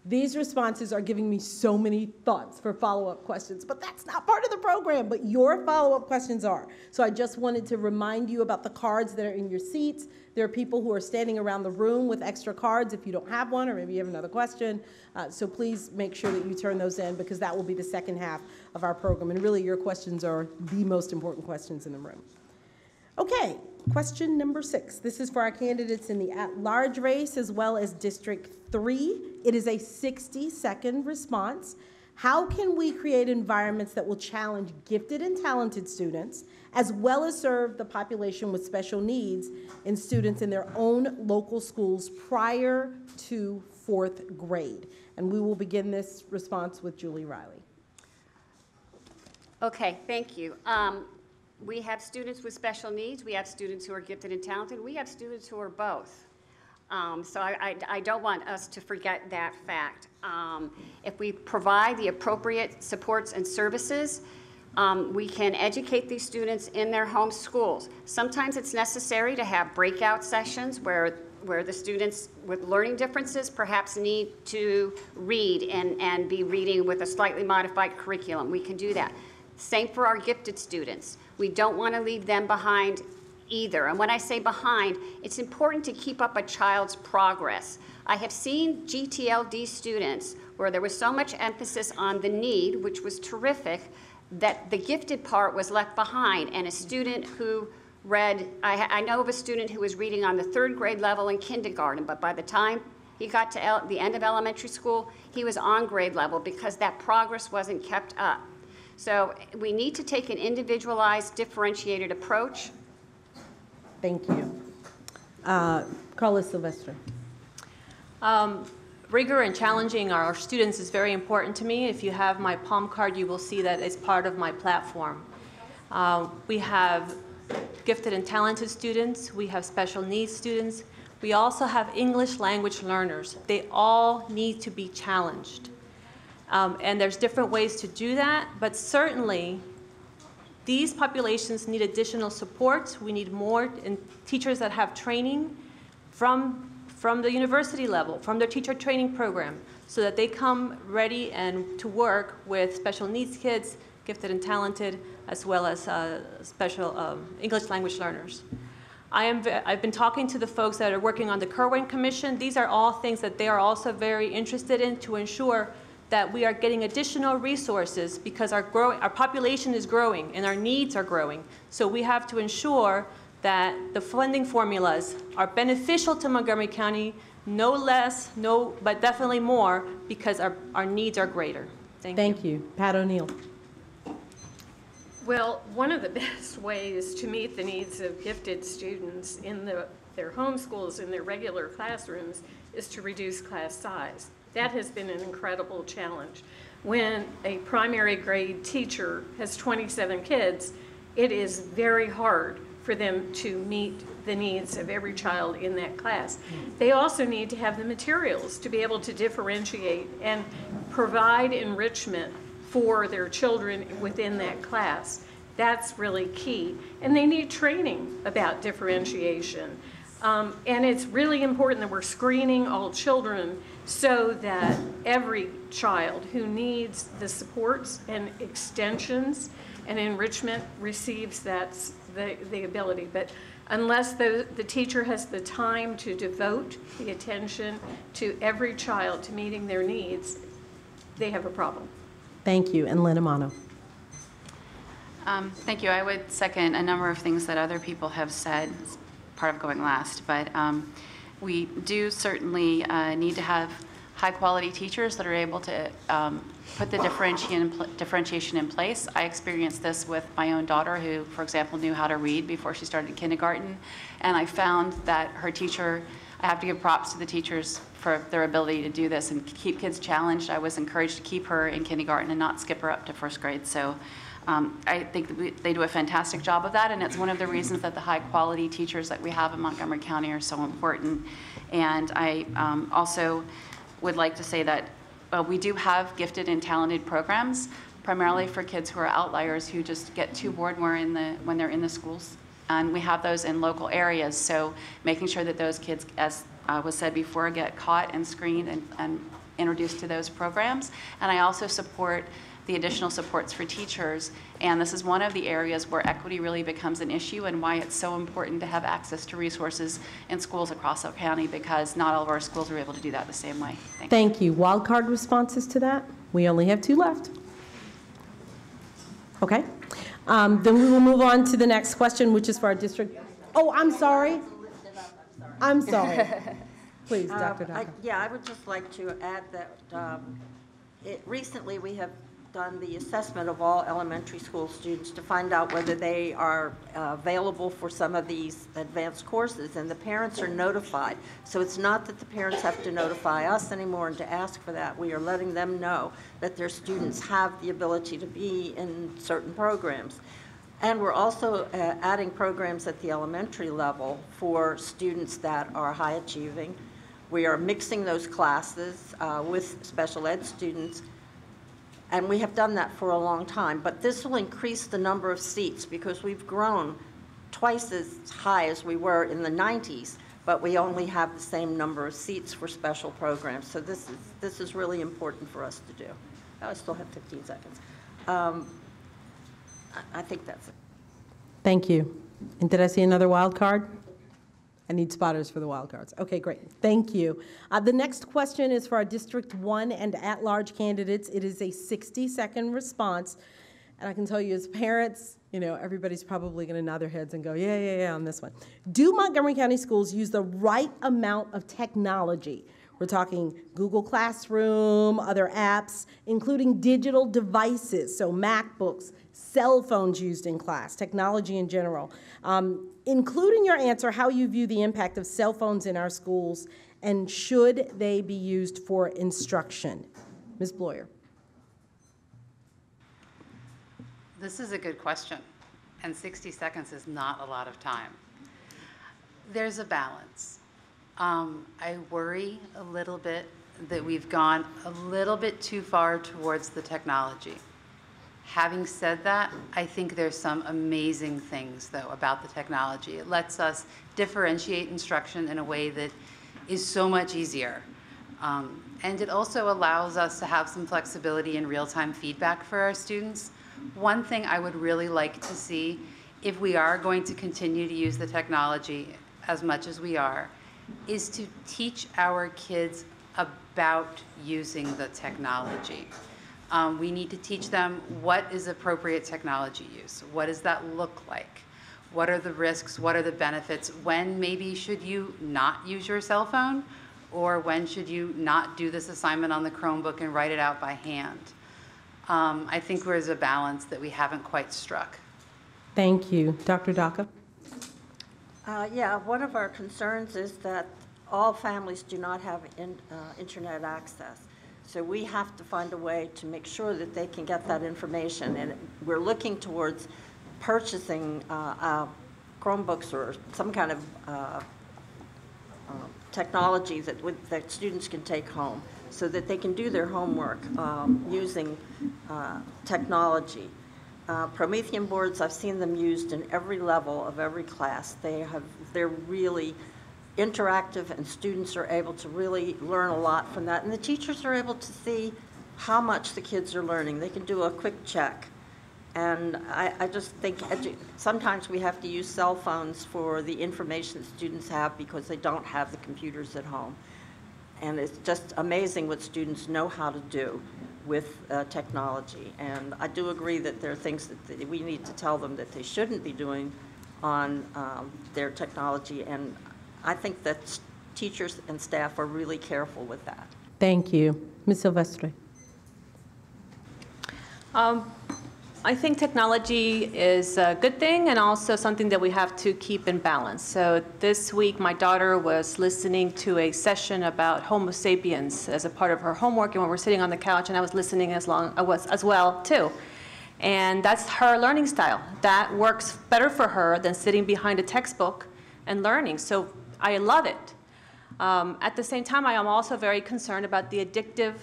these responses are giving me so many thoughts for follow-up questions, but that's not part of the program, but your follow-up questions are. So I just wanted to remind you about the cards that are in your seats. There are people who are standing around the room with extra cards if you don't have one, or maybe you have another question. So please make sure that you turn those in because that will be the second half of our program. And really your questions are the most important questions in the room. Okay, question number 6. This is for our candidates in the at-large race as well as District 3. It is a 60-second response. How can we create environments that will challenge gifted and talented students as well as serve the population with special needs in students in their own local schools prior to 4th grade? And we will begin this response with Julie Reiley. Okay, thank you. We have students with special needs. We have students who are gifted and talented. We have students who are both. So I don't want us to forget that fact. If we provide the appropriate supports and services, we can educate these students in their home schools. Sometimes it's necessary to have breakout sessions where the students with learning differences perhaps need to read and be reading with a slightly modified curriculum. We can do that. Same for our gifted students. We don't want to leave them behind either. And when I say behind, it's important to keep up a child's progress. I have seen GTLD students where there was so much emphasis on the need, which was terrific, that the gifted part was left behind. And a student who read, I know of a student who was reading on the 3rd grade level in kindergarten, but by the time he got to the end of elementary school, he was on grade level because that progress wasn't kept up. So we need to take an individualized, differentiated approach. Thank you. Karla Silvestre. Rigor and challenging our students is very important to me. If you have my palm card, you will see that it's part of my platform. We have gifted and talented students. We have special needs students. We also have English language learners. They all need to be challenged. And there's different ways to do that, but certainly these populations need additional support. We need more teachers that have training from from the university level, from their teacher training program, so that they come ready and to work with special needs kids, gifted and talented, as well as special English language learners. I've been talking to the folks that are working on the Kerwin Commission. These are all things that they are also very interested in to ensure that we are getting additional resources because our population is growing and our needs are growing. So we have to ensure that the funding formulas are beneficial to Montgomery County, no less, but definitely more, because our needs are greater. Thank you. Pat O'Neill. Well, one of the best ways to meet the needs of gifted students in their home schools, in their regular classrooms, is to reduce class size. That has been an incredible challenge. When a primary grade teacher has 27 kids, it is very hard for them to meet the needs of every child in that class. They also need to have the materials to be able to differentiate and provide enrichment for their children within that class. That's really key. And they need training about differentiation. And it's really important that we're screening all children so that every child who needs the supports and extensions and enrichment receives the ability. But unless the teacher has the time to devote the attention to every child to meeting their needs, they have a problem. Thank you. And Lynn Amano. Thank you. I would second a number of things that other people have said, as part of going last, but we do certainly need to have high-quality teachers that are able to put the differentiation in place. I experienced this with my own daughter who, for example, knew how to read before she started kindergarten, and I found that her teacher, I have to give props to the teachers for their ability to do this and keep kids challenged. I was encouraged to keep her in kindergarten and not skip her up to first grade. So I think they do a fantastic job of that, and it's one of the reasons that the high-quality teachers that we have in Montgomery County are so important. And I also would like to say that we do have gifted and talented programs, primarily for kids who are outliers who just get too bored when they're in the schools. And we have those in local areas, so making sure that those kids, as was said before, get caught and screened and introduced to those programs. And I also support the additional supports for teachers, and this is one of the areas where equity really becomes an issue and why it's so important to have access to resources in schools across our county, because not all of our schools are able to do that the same way. Thank you. Wildcard responses to that? We only have 2 left. Okay. Then we will move on to the next question, which is for our district. Oh, I'm sorry. I'm sorry. Please, Dr. Docca. I would just like to add that recently we have done the assessment of all elementary school students to find out whether they are available for some of these advanced courses, and the parents are notified. So it's not that the parents have to notify us anymore and to ask for that. We are letting them know that their students have the ability to be in certain programs. And we're also adding programs at the elementary level for students that are high achieving. We are mixing those classes with special ed students, and we have done that for a long time. But this will increase the number of seats because we've grown twice as high as we were in the 90s, but we only have the same number of seats for special programs. So this is really important for us to do. I still have 15 seconds. I think that's it. Thank you. And did I see another wild card? I need spotters for the wild cards. Okay, great. Thank you. The next question is for our District 1 and at-large candidates. It is a 60-second response. And I can tell you as parents, everybody's probably going to nod their heads and go, yeah, on this one. Do Montgomery County schools use the right amount of technology? We're talking Google Classroom, other apps, including digital devices, so MacBooks, cell phones used in class, technology in general. Include in your answer how you view the impact of cell phones in our schools, and should they be used for instruction? Ms. Blaeuer. This is a good question, and 60 seconds is not a lot of time. There's a balance. I worry a little bit that we've gone a little bit too far towards the technology. Having said that, I think there's some amazing things, though, about the technology. It lets us differentiate instruction in a way that is so much easier. And it also allows us to have some flexibility and real-time feedback for our students. One thing I would really like to see, if we are going to continue to use the technology as much as we are, is to teach our kids about using the technology. We need to teach them what is appropriate technology use. What does that look like? What are the risks? What are the benefits? When maybe should you not use your cell phone? Or when should you not do this assignment on the Chromebook and write it out by hand? I think there's a balance that we haven't quite struck. Thank you. Dr. Docca? Yeah, one of our concerns is that all families do not have internet access. So we have to find a way to make sure that they can get that information. And we're looking towards purchasing Chromebooks or some kind of technology that students can take home so that they can do their homework using technology. Promethean boards, I've seen them used in every level of every class. They're really interactive, and students are able to really learn a lot from that. And the teachers are able to see how much the kids are learning. They can do a quick check. And I just think sometimes we have to use cell phones for the information that students have because they don't have the computers at home. And it's just amazing what students know how to do with technology. And I do agree that there are things that we need to tell them that they shouldn't be doing on their technology. And I think that teachers and staff are really careful with that. Thank you. Ms. Silvestre? I think technology is a good thing and also something that we have to keep in balance. So this week, my daughter was listening to a session about Homo sapiens as a part of her homework, and when we're sitting on the couch, and I was listening as well too. And that's her learning style. That works better for her than sitting behind a textbook and learning. So I love it. At the same time, I am also very concerned about the addictive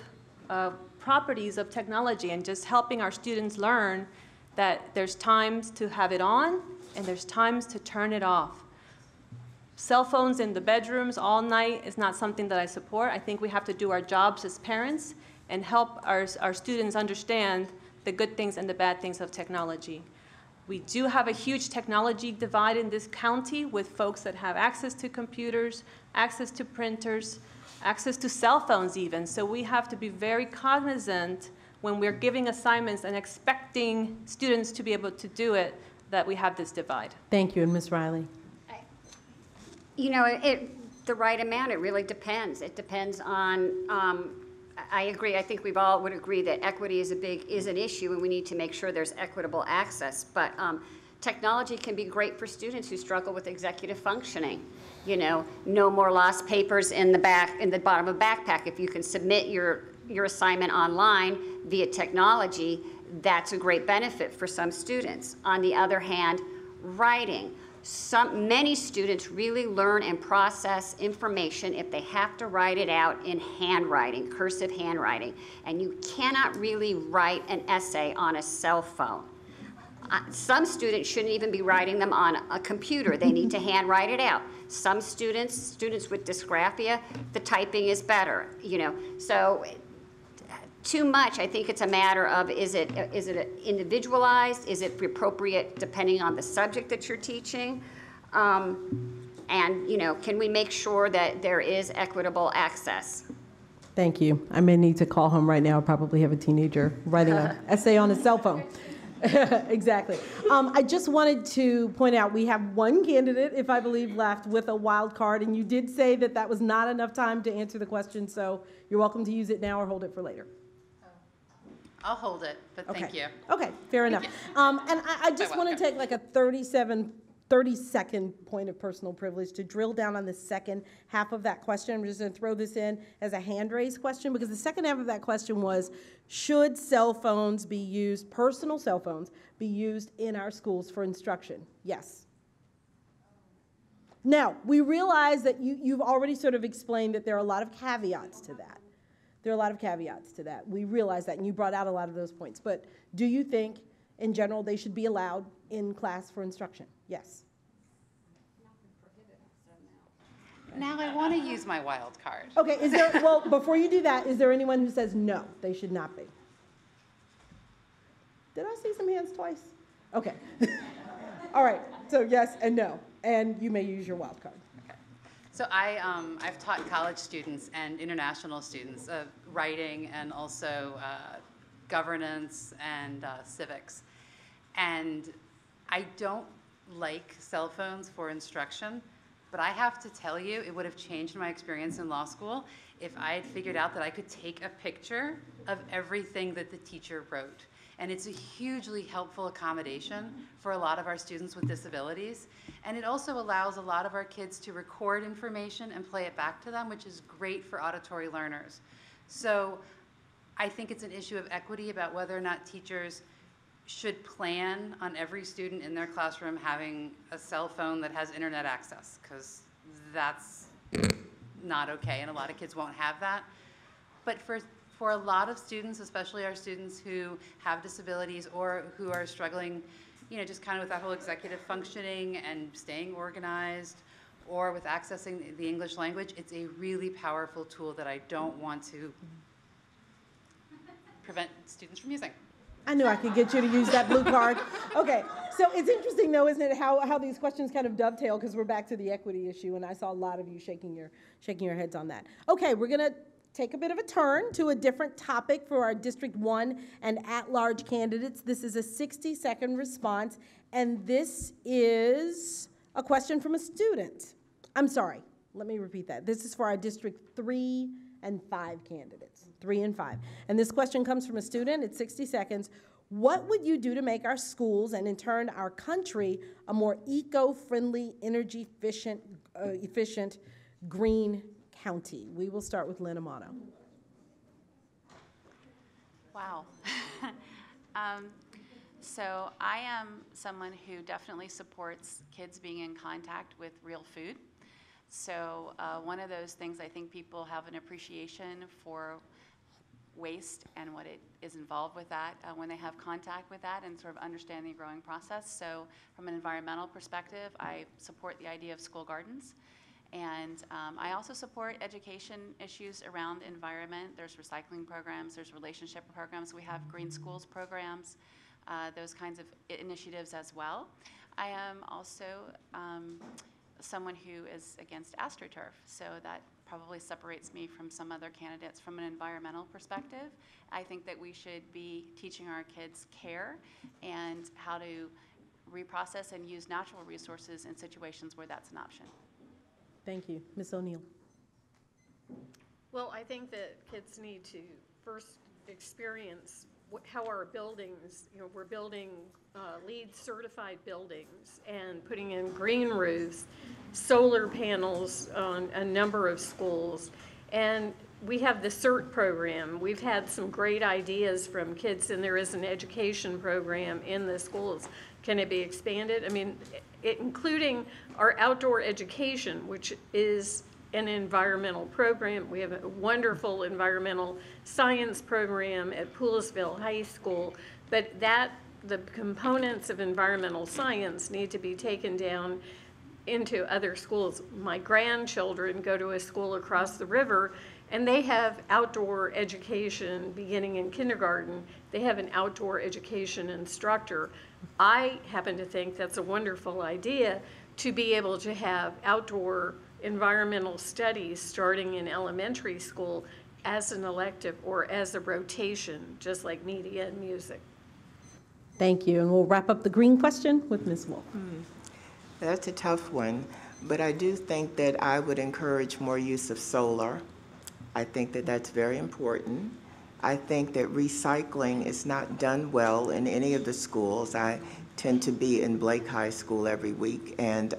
properties of technology and just helping our students learn that there's times to have it on and there's times to turn it off. Cell phones in the bedrooms all night is not something that I support. I think we have to do our jobs as parents and help our students understand the good things and the bad things of technology. We do have a huge technology divide in this county with folks that have access to computers, access to printers, access to cell phones even. So we have to be very cognizant when we're giving assignments and expecting students to be able to do it, that we have this divide. Thank you. And Ms. Reiley? You know, the right amount, it really depends. It depends on, I agree, I think we've all would agree that equity is an issue and we need to make sure there's equitable access. But technology can be great for students who struggle with executive functioning. You know, no more lost papers in the bottom of a backpack. If you can submit your assignment online via technology, that's a great benefit for some students. On the other hand, writing. Many students really learn and process information if they have to write it out in handwriting, cursive handwriting. And you cannot really write an essay on a cell phone. Some students shouldn't even be writing them on a computer. They need to handwrite it out. Some students with dysgraphia, the typing is better, you know. So too much, I think it's a matter of is it individualized? Is it appropriate depending on the subject that you're teaching? And, you know, can we make sure that there is equitable access? Thank you. I may need to call home right now. I probably have a teenager writing an essay on his cell phone. Exactly. I just wanted to point out we have one candidate, if I believe, left with a wild card, and you did say that that was not enough time to answer the question, so you're welcome to use it now or hold it for later. I'll hold it, but thank you. Okay, fair enough. And I just want to take like a 30-second point of personal privilege to drill down on the second half of that question. I'm just going to throw this in as a hand-raised question because the second half of that question was, should cell phones be used, personal cell phones, be used in our schools for instruction? Yes. Now, we realize that you've already sort of explained that there are a lot of caveats to that. There are a lot of caveats to that. We realize that, and you brought out a lot of those points. But do you think, in general, they should be allowed in class for instruction? Yes. Now I want to use my wild card. Okay, is there, well, before you do that, is there anyone who says no, they should not be? Did I see some hands twice? Okay. All right, so yes and no, and you may use your wild card. Okay. So I've taught college students and international students writing and also governance and civics. And I don't like cell phones for instruction, but I have to tell you, it would have changed my experience in law school if I had figured out that I could take a picture of everything that the teacher wrote. And it's a hugely helpful accommodation for a lot of our students with disabilities. And it also allows a lot of our kids to record information and play it back to them, which is great for auditory learners. So I think it's an issue of equity about whether or not teachers should plan on every student in their classroom having a cell phone that has internet access, because that's not okay, and a lot of kids won't have that. But for a lot of students, especially our students who have disabilities or who are struggling, you know, just kind of with that whole executive functioning and staying organized, or with accessing the English language, it's a really powerful tool that I don't want to prevent students from using. I knew I could get you to use that blue card. Okay, so it's interesting though, isn't it, how these questions kind of dovetail, because we're back to the equity issue, and I saw a lot of you shaking your heads on that. Okay, we're gonna take a bit of a turn to a different topic for our District 1 and at-large candidates. This is a 60-second response, and this is a question from a student. I'm sorry, let me repeat that. This is for our District 3 and 5 candidates, 3 and 5. And this question comes from a student. It's 60 seconds. What would you do to make our schools and in turn our country a more eco-friendly, energy efficient green county? We will start with Lynn Amano. Wow. So I am someone who definitely supports kids being in contact with real food. So one of those things, I think people have an appreciation for waste and what it is involved with that when they have contact with that and sort of understand the growing process. So from an environmental perspective, I support the idea of school gardens. And I also support education issues around environment. There's recycling programs, there's relationship programs. We have green schools programs, those kinds of initiatives as well. I am also someone who is against AstroTurf, so that probably separates me from some other candidates from an environmental perspective. I think that we should be teaching our kids care and how to reprocess and use natural resources in situations where that's an option. Thank you. Ms. O'Neill. Well, I think that kids need to first experience how our buildings, you know, we're building LEED certified buildings and putting in green roofs, solar panels on a number of schools. And we have the CERT program. We've had some great ideas from kids, and there is an education program in the schools. Can it be expanded? I mean, including our outdoor education, which is an environmental program. We have a wonderful environmental science program at Poolesville High School, but the components of environmental science need to be taken down into other schools. My grandchildren go to a school across the river, and they have outdoor education beginning in kindergarten. They have an outdoor education instructor. I happen to think that's a wonderful idea to be able to have outdoor environmental studies starting in elementary school as an elective or as a rotation, just like media and music. Thank you, and we'll wrap up the green question with Ms. Wolff. That's a tough one, but I do think that I would encourage more use of solar. I think that that's very important. I think that recycling is not done well in any of the schools. I tend to be in Blake High School every week, and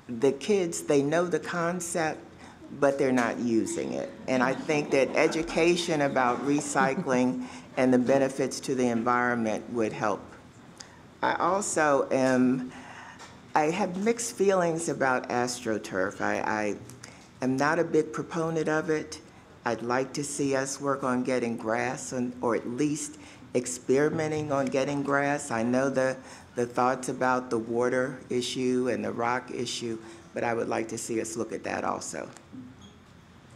the kids, they know the concept, but they're not using it. And I think that education about recycling and the benefits to the environment would help. I also I have mixed feelings about AstroTurf. I am not a big proponent of it. I'd like to see us work on getting grass, or at least experimenting on getting grass. I know the thoughts about the water issue and the rock issue, but I would like to see us look at that also.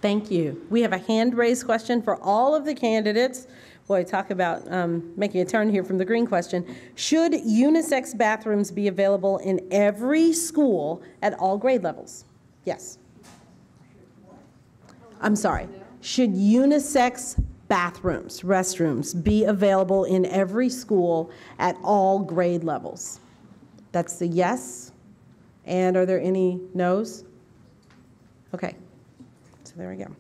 Thank you. We have a hand-raised question for all of the candidates. Boy, talk about making a turn here from the green question. Should unisex bathrooms be available in every school at all grade levels? Yes. I'm sorry. Should unisex bathrooms, restrooms, be available in every school at all grade levels? That's the yes. And are there any no's? Okay. So there we go.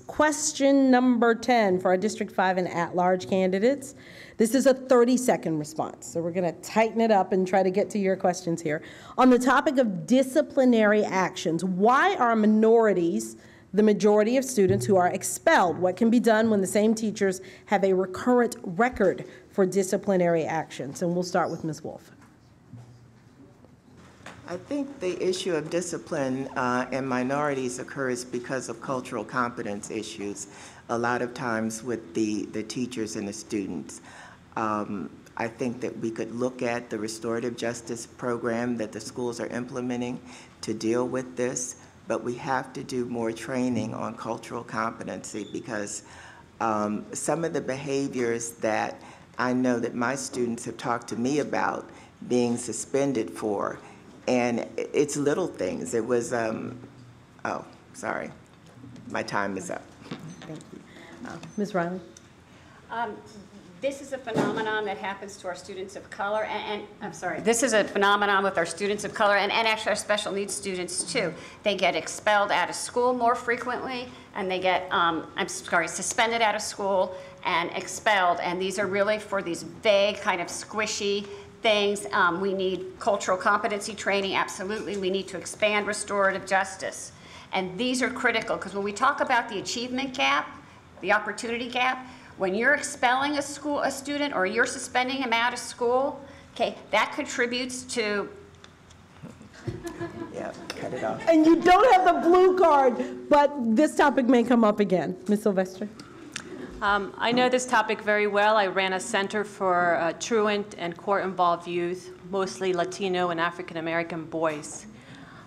Question number 10 for our District 5 and at-large candidates. This is a 30-second response, so we're going to tighten it up and try to get to your questions here. On the topic of disciplinary actions, why are minorities the majority of students who are expelled? What can be done when the same teachers have a recurrent record for disciplinary actions? And we'll start with Ms. Wolff. I think the issue of discipline in minorities occurs because of cultural competence issues, a lot of times with the teachers and the students. I think that we could look at the restorative justice program that the schools are implementing to deal with this, but we have to do more training on cultural competency because some of the behaviors that I know that my students have talked to me about being suspended for, and it's little things. It was, oh, sorry, my time is up. Thank you. Ms. Reiley? This is a phenomenon that happens to our students of color, and I'm sorry, this is a phenomenon with our students of color and actually our special needs students too. They get expelled out of school more frequently, and they get, suspended out of school and expelled, and these are really for these vague kind of squishy things. We need cultural competency training, absolutely. We need to expand restorative justice. And these are critical because when we talk about the achievement gap, the opportunity gap, when you're expelling a student or you're suspending him out of school, okay, that contributes to. Yeah, cut it off. And you don't have the blue card, but this topic may come up again. Ms. Silvestre? I know this topic very well. I ran a center for truant and court-involved youth, mostly Latino and African-American boys.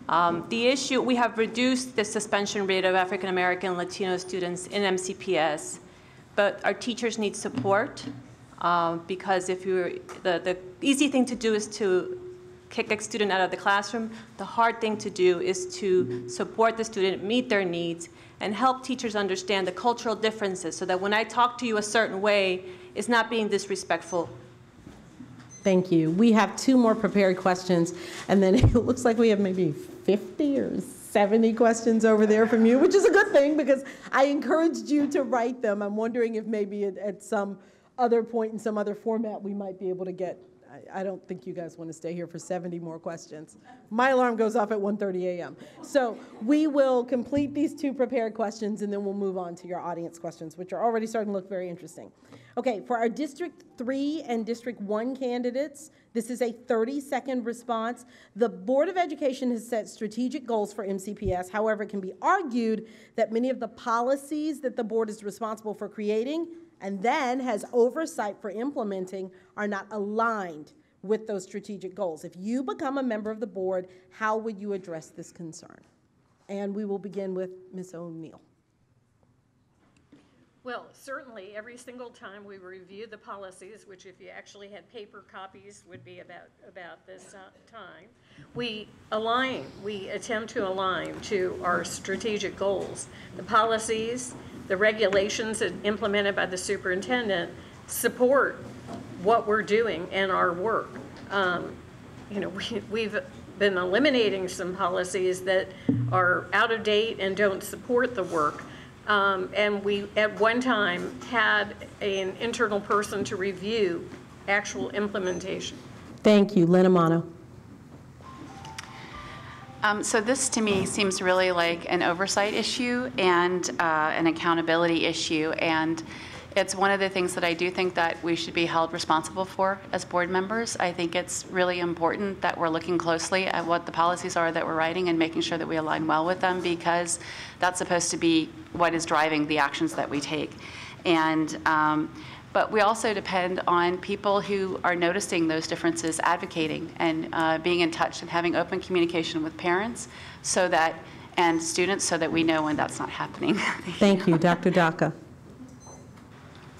The issue, we have reduced the suspension rate of African-American and Latino students in MCPS, but our teachers need support because if you're, the easy thing to do is to kick a student out of the classroom. The hard thing to do is to support the student, meet their needs, and help teachers understand the cultural differences so that when I talk to you a certain way, it's not being disrespectful. Thank you. We have 2 more prepared questions, and then it looks like we have maybe 50 or 70 questions over there from you, which is a good thing because I encouraged you to write them. I'm wondering if maybe at some other point in some other format we might be able to get. I don't think you guys want to stay here for 70 more questions. My alarm goes off at 1:30 a.m. So we will complete these 2 prepared questions and then we'll move on to your audience questions, which are already starting to look very interesting. Okay, for our District 3 and District 1 candidates, this is a 30-second response. The Board of Education has set strategic goals for MCPS. However, it can be argued that many of the policies that the board is responsible for creating and then has oversight for implementing are not aligned with those strategic goals. If you become a member of the board, how would you address this concern? And we will begin with Ms. O'Neill. Well, certainly every single time we review the policies, which if you actually had paper copies would be about this time, we attempt to align to our strategic goals. The policies, the regulations implemented by the superintendent support what we're doing and our work. We've been eliminating some policies that are out of date and don't support the work. And we, at one time, had an internal person to review actual implementation. Thank you. Lynn, Amano. So this, to me, seems really like an oversight issue and an accountability issue. And it's one of the things that I do think that we should be held responsible for as board members. I think it's really important that we're looking closely at what the policies are that we're writing and making sure that we align well with them, because that's supposed to be what is driving the actions that we take. And But we also depend on people who are noticing those differences, advocating, and being in touch and having open communication with parents so that, and students, so that we know when that's not happening. Thank you, Dr. Docca.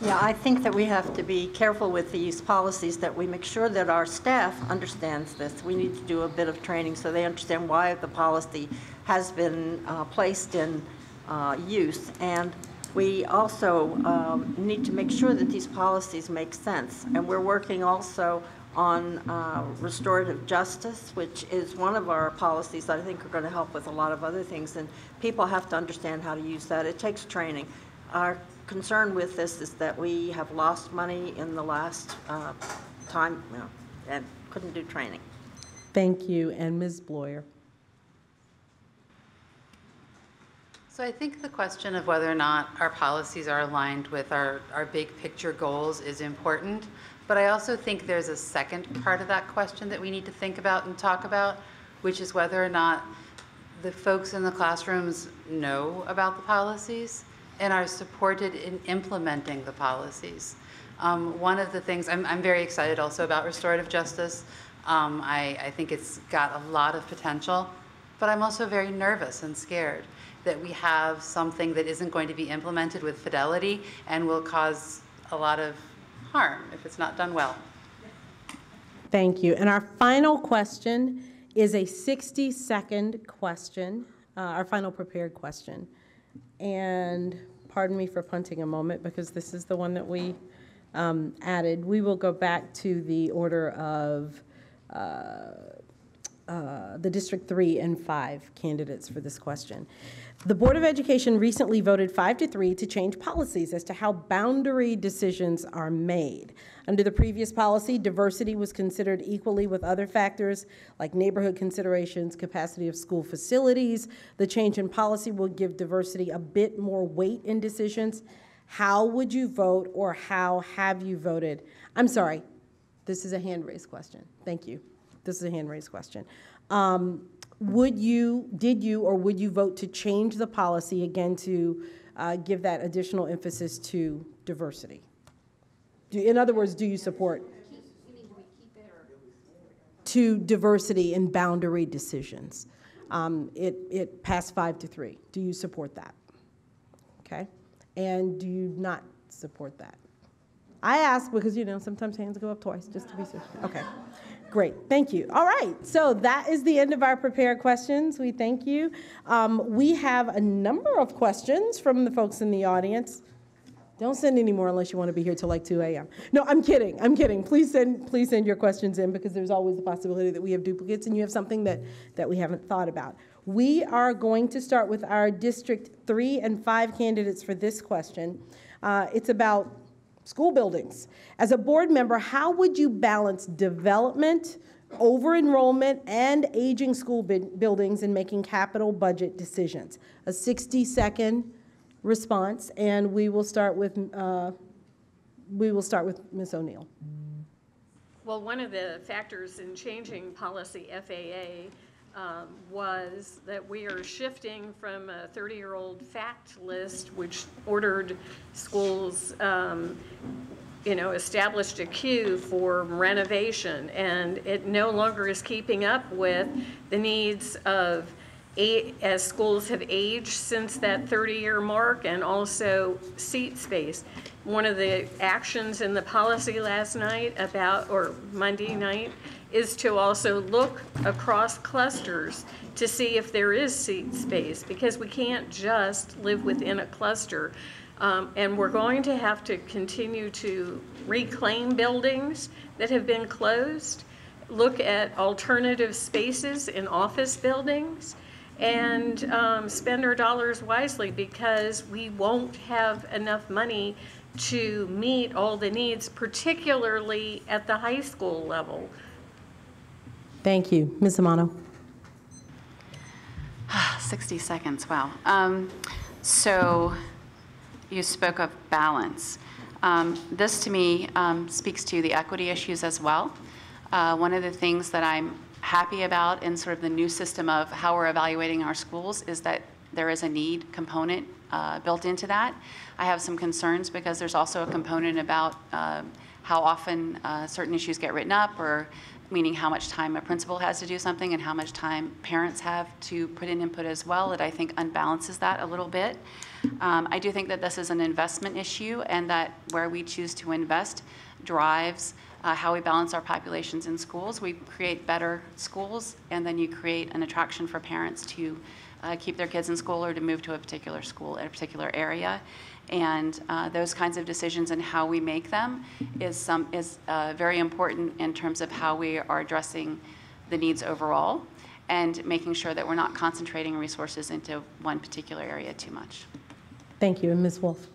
Yeah, I think that we have to be careful with these policies, that we make sure that our staff understands this. We need to do a bit of training so they understand why the policy has been placed in use. And we also need to make sure that these policies make sense. And we're working also on restorative justice, which is one of our policies that I think are going to help with a lot of other things. And people have to understand how to use that. It takes training. Our concern with this is that we have lost money in the last time, and couldn't do training. Thank you. And Ms. Blaeuer. So I think the question of whether or not our policies are aligned with our big picture goals is important, but I also think there's a second part of that question that we need to think about and talk about, which is whether or not the folks in the classrooms know about the policies and are supported in implementing the policies. One of the things, I'm very excited also about restorative justice. I think it's got a lot of potential, but I'm also very nervous and scared that we have something that isn't going to be implemented with fidelity and will cause a lot of harm if it's not done well. Thank you. And our final question is a 60-second question, our final prepared question. And pardon me for punting a moment because this is the one that we added. We will go back to the order of the District 3 and 5 candidates for this question. The Board of Education recently voted 5-3 to change policies as to how boundary decisions are made. Under the previous policy, diversity was considered equally with other factors like neighborhood considerations, capacity of school facilities. The change in policy will give diversity a bit more weight in decisions. How would you vote, or how have you voted? I'm sorry, this is a hand-raised question. Thank you. This is a hand-raised question. Did you or would you vote to change the policy again to give that additional emphasis to diversity? In other words, do you support to diversity in boundary decisions? It passed 5-3. Do you support that? Okay. And do you not support that? I ask because, you know, sometimes hands go up twice just to be sure. Okay. Great, thank you. All right, so that is the end of our prepared questions. We thank you. We have a number of questions from the folks in the audience. Don't send any more unless you want to be here till like 2 a.m. No, I'm kidding, I'm kidding. Please send your questions in because there's always the possibility that we have duplicates and you have something that we haven't thought about. We are going to start with our District 3 and 5 candidates for this question. It's about school buildings. As a board member, how would you balance development, over-enrollment, and aging school buildings in making capital budget decisions? A 60-second response, and we will start with Ms. O'Neill. Well, one of the factors in changing policy FAA was that we are shifting from a 30-year-old fact list, which ordered schools, established a queue for renovation, and it no longer is keeping up with the needs of as schools have aged since that 30-year mark, and also seat space. One of the actions in the policy last night or Monday night, is to also look across clusters to see if there is seat space, because we can't just live within a cluster. And we're going to have to continue to reclaim buildings that have been closed, look at alternative spaces in office buildings, and spend our dollars wisely, because we won't have enough money to meet all the needs, particularly at the high school level. Thank you. Ms. Amano. 60 seconds, wow. So you spoke of balance. This to me speaks to the equity issues as well. One of the things that I'm happy about in sort of the new system of how we're evaluating our schools is that there is a need component built into that. I have some concerns because there's also a component about how often certain issues get written up, or meaning how much time a principal has to do something and how much time parents have to put in input as well, that I think unbalances that a little bit. I do think that this is an investment issue, and that where we choose to invest drives how we balance our populations in schools. We create better schools, and then you create an attraction for parents to keep their kids in school or to move to a particular school in a particular area. And those kinds of decisions and how we make them is very important in terms of how we are addressing the needs overall, and making sure that we're not concentrating resources into one particular area too much. Thank you. And Ms. Wolff?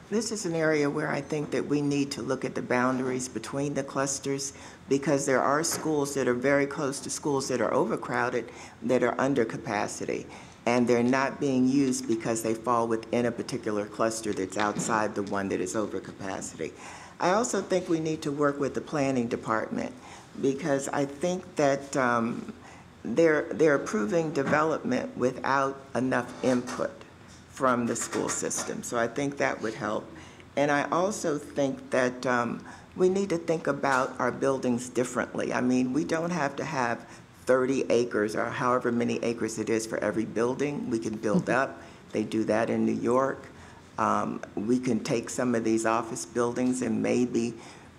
This is an area where I think that we need to look at the boundaries between the clusters, because there are schools that are very close to schools that are overcrowded, that are under capacity, and they're not being used because they fall within a particular cluster that's outside the one that is over capacity. I also think we need to work with the planning department, because I think that they're approving development without enough input from the school system. So I think that would help. And I also think that we need to think about our buildings differently. I mean, we don't have to have 30 acres or however many acres it is for every building. We can build up. They do that in New York. We can take some of these office buildings and maybe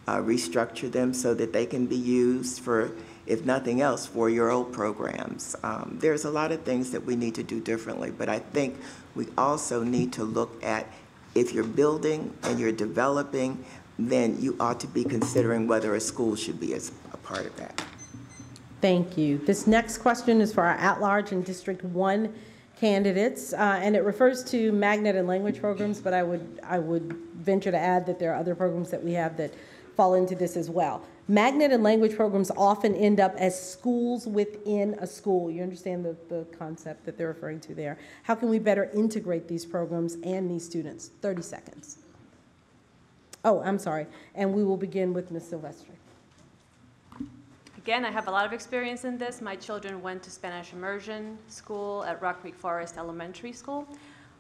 restructure them so that they can be used for, if nothing else, 4-year-old programs. There's a lot of things that we need to do differently, but I think we also need to look at, if you're building and you're developing, then you ought to be considering whether a school should be as a part of that. Thank you. This next question is for our at-large and District 1 candidates, and it refers to magnet and language programs, but I would venture to add that there are other programs that we have that fall into this as well. Magnet and language programs often end up as schools within a school. You understand the concept that they're referring to there. How can we better integrate these programs and these students? 30 seconds. Oh, I'm sorry. And we will begin with Ms. Silvestre. Again, I have a lot of experience in this. My children went to Spanish immersion school at Rock Creek Forest Elementary School.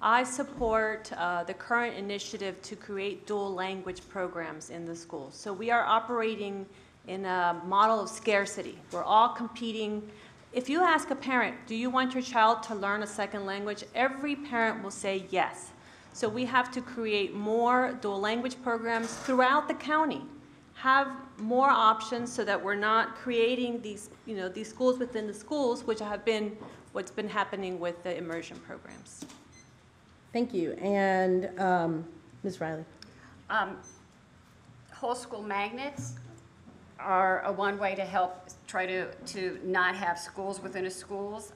I support the current initiative to create dual language programs in the schools. So we are operating in a model of scarcity. We're all competing. If you ask a parent, do you want your child to learn a second language? Every parent will say yes. So we have to create more dual language programs throughout the county. Have more options so that we're not creating these, these schools within the schools, which have been what's been happening with the immersion programs. Thank you. And Ms. Reiley. Whole school magnets are one way to help try to not have schools within a schools.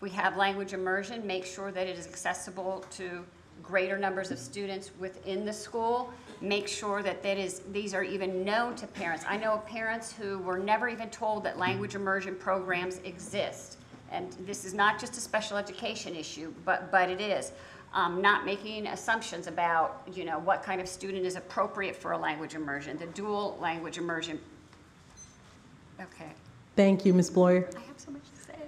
We have language immersion, make sure that it is accessible to greater numbers of students within the school. Make sure that these are even known to parents. I know parents who were never even told that language immersion programs exist. And this is not just a special education issue, but it is. Not making assumptions about, what kind of student is appropriate for a language immersion, the dual language immersion. Okay. Thank you, Ms. Blaeuer. I have so much to say.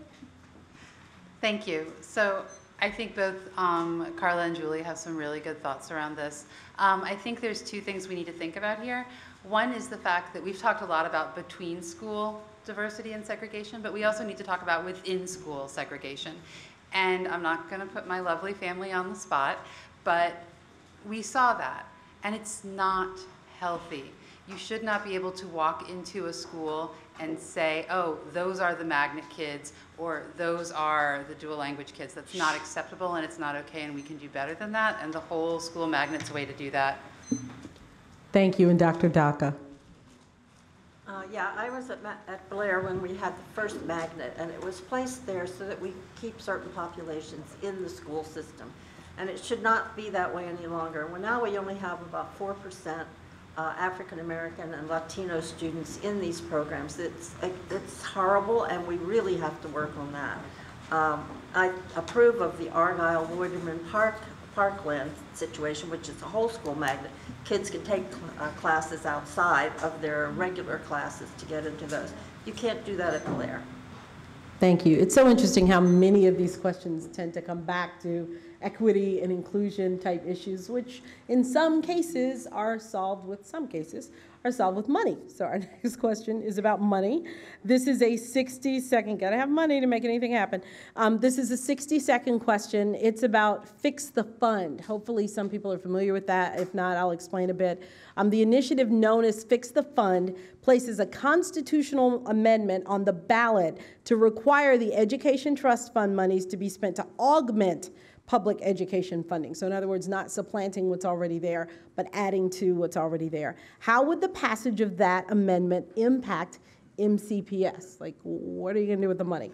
Thank you. So I think both Karla and Julie have some really good thoughts around this. I think there's two things we need to think about here. One is the fact that we've talked a lot about between school diversity and segregation, but we also need to talk about within school segregation. And I'm not going to put my lovely family on the spot, but we saw that, and it's not healthy. You should not be able to walk into a school and say, oh, those are the magnet kids, or those are the dual language kids. That's not acceptable, and it's not okay, and we can do better than that, and the whole school magnet's a way to do that. Thank you, and Dr. Docca. Yeah, I was at Blaeuer when we had the first magnet, and it was placed there so that we keep certain populations in the school system. And it should not be that way any longer. Well, now we only have about 4% African American and Latino students in these programs. It's horrible, and we really have to work on that. I approve of the Argyle-Woodman Parkland situation, which is a whole school magnet. Kids can take classes outside of their regular classes to get into those. You can't do that at Blaeuer. Thank you. It's so interesting how many of these questions tend to come back to equity and inclusion type issues, which in some cases are solved with money. So our next question is about money. This is a 60-second, gotta have money to make anything happen. This is a 60-second question. It's about Fix the Fund. Hopefully some people are familiar with that. If not, I'll explain a bit. The initiative known as Fix the Fund places a constitutional amendment on the ballot to require the Education Trust Fund monies to be spent to augment public education funding. So in other words, not supplanting what's already there, but adding to what's already there. How would the passage of that amendment impact MCPS? Like, what are you gonna do with the money?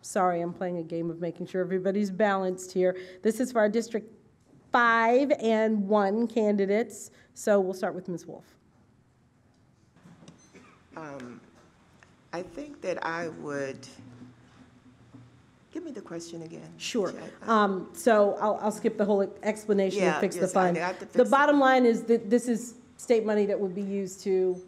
Sorry, I'm playing a game of making sure everybody's balanced here. This is for our District 5 and 1 candidates. So we'll start with Ms. Wolff. I think that I would, give me the question again. Sure. So I'll skip the whole explanation of Fix the Fund. The the bottom line is that this is state money that would be used to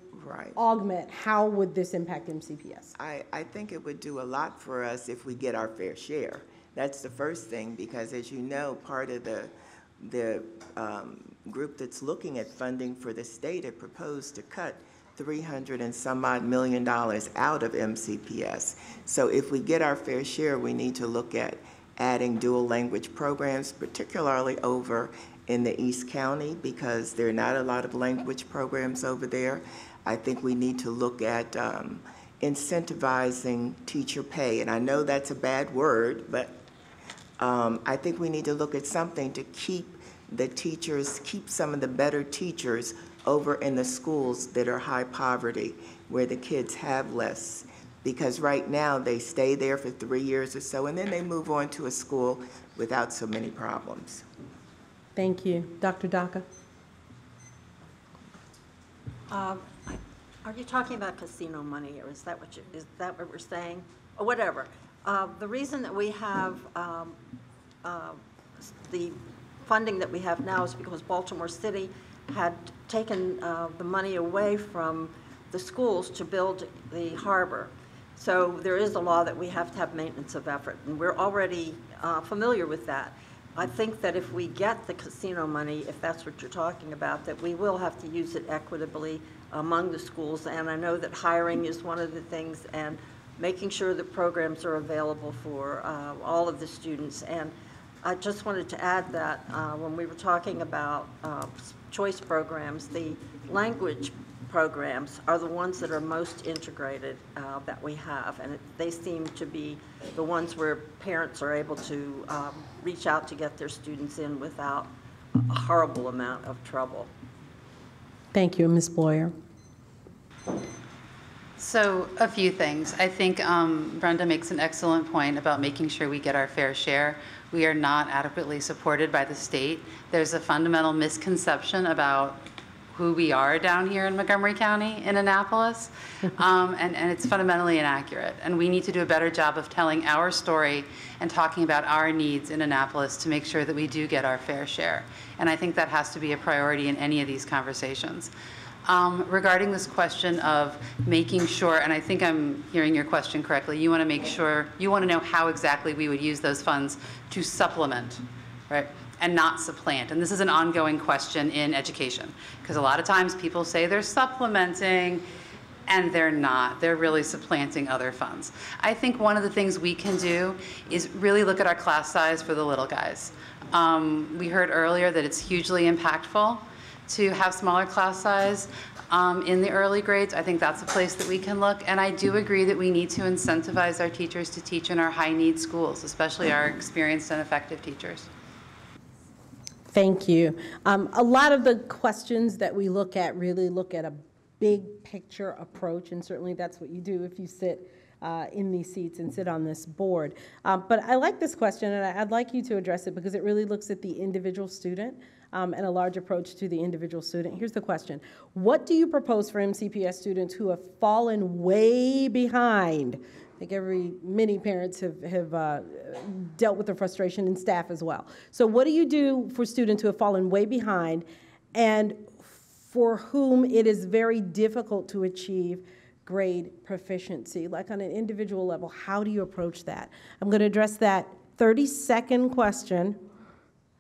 augment. How would this impact MCPS? I think it would do a lot for us if we get our fair share. That's the first thing, because as you know, part of the group that's looking at funding for the state had proposed to cut $300 and some odd million out of MCPS. So if we get our fair share, we need to look at adding dual language programs, particularly over in the East County, because there are not a lot of language programs over there. I think we need to look at incentivizing teacher pay. And I know that's a bad word, but I think we need to look at something to keep the teachers, keep some of the better teachers over in the schools that are high poverty, where the kids have less. Because right now they stay there for 3 years or so, and then they move on to a school without so many problems. Thank you. Dr. Docca? Are you talking about casino money, or is that what we're saying? Or whatever. The reason that we have the funding that we have now is because Baltimore City had taken the money away from the schools to build the harbor. So there is a law that we have to have maintenance of effort, and we're already familiar with that. I think that if we get the casino money, if that's what you're talking about, that we will have to use it equitably among the schools. And I know that hiring is one of the things, and making sure that programs are available for all of the students. And I just wanted to add that when we were talking about choice programs, the language programs are the ones that are most integrated that we have, and they seem to be the ones where parents are able to reach out to get their students in without a horrible amount of trouble. Thank you. Ms. Blaeuer? So a few things. I think Brenda makes an excellent point about making sure we get our fair share. We are not adequately supported by the state. There's a fundamental misconception about who we are down here in Montgomery County, in Annapolis, and it's fundamentally inaccurate. And we need to do a better job of telling our story and talking about our needs in Annapolis to make sure that we do get our fair share. And I think that has to be a priority in any of these conversations. Regarding this question of making sure, and I think I'm hearing your question correctly, you want to make sure, you want to know how exactly we would use those funds to supplement, right, and not supplant. And this is an ongoing question in education, because a lot of times people say they're supplementing, and they're not. They're really supplanting other funds. I think one of the things we can do is really look at our class size for the little guys. We heard earlier that it's hugely impactful to have smaller class size in the early grades. I think that's a place that we can look. And I do agree that we need to incentivize our teachers to teach in our high-need schools, especially our experienced and effective teachers. Thank you. A lot of the questions that we look at really look at a big picture approach, and certainly that's what you do if you sit in these seats and sit on this board. But I like this question, and I'd like you to address it because it really looks at the individual student and a large approach to the individual student. Here's the question. What do you propose for MCPS students who have fallen way behind? I think many parents have dealt with the frustration, and staff as well. So what do you do for students who have fallen way behind and for whom it is very difficult to achieve grade proficiency? Like on an individual level, how do you approach that? I'm going to address that 30-second question.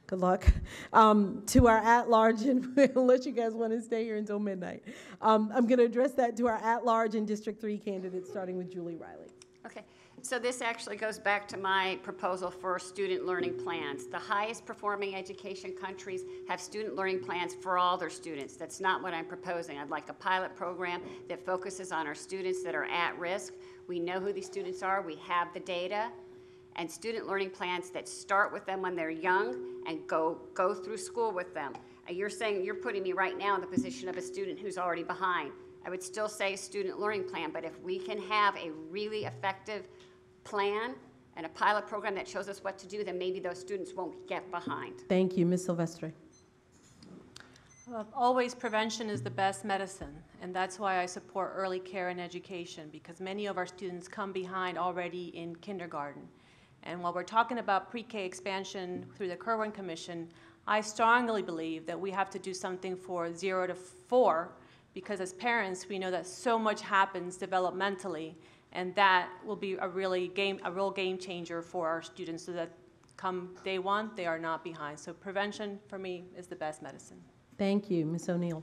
Good luck. To our at-large, and unless you guys want to stay here until midnight. I'm going to address that to our at-large and District 3 candidates, starting with Julie Reiley. Okay, so this actually goes back to my proposal for student learning plans. The highest performing education countries have student learning plans for all their students. That's not what I'm proposing. I'd like a pilot program that focuses on our students that are at risk. We know who these students are, we have the data, and student learning plans that start with them when they're young and go through school with them. You're saying, you're putting me right now in the position of a student who's already behind. I would still say student learning plan, but if we can have a really effective plan and a pilot program that shows us what to do, then maybe those students won't get behind. Thank you. Ms. Silvestre. Always prevention is the best medicine, and that's why I support early care and education, because many of our students come behind already in kindergarten. And while we're talking about pre-K expansion through the Kerwin Commission, I strongly believe that we have to do something for 0 to 4, because as parents, we know that so much happens developmentally, and that will be a real game changer for our students, so that come day one, they are not behind. So prevention, for me, is the best medicine. Thank you. Ms. O'Neill.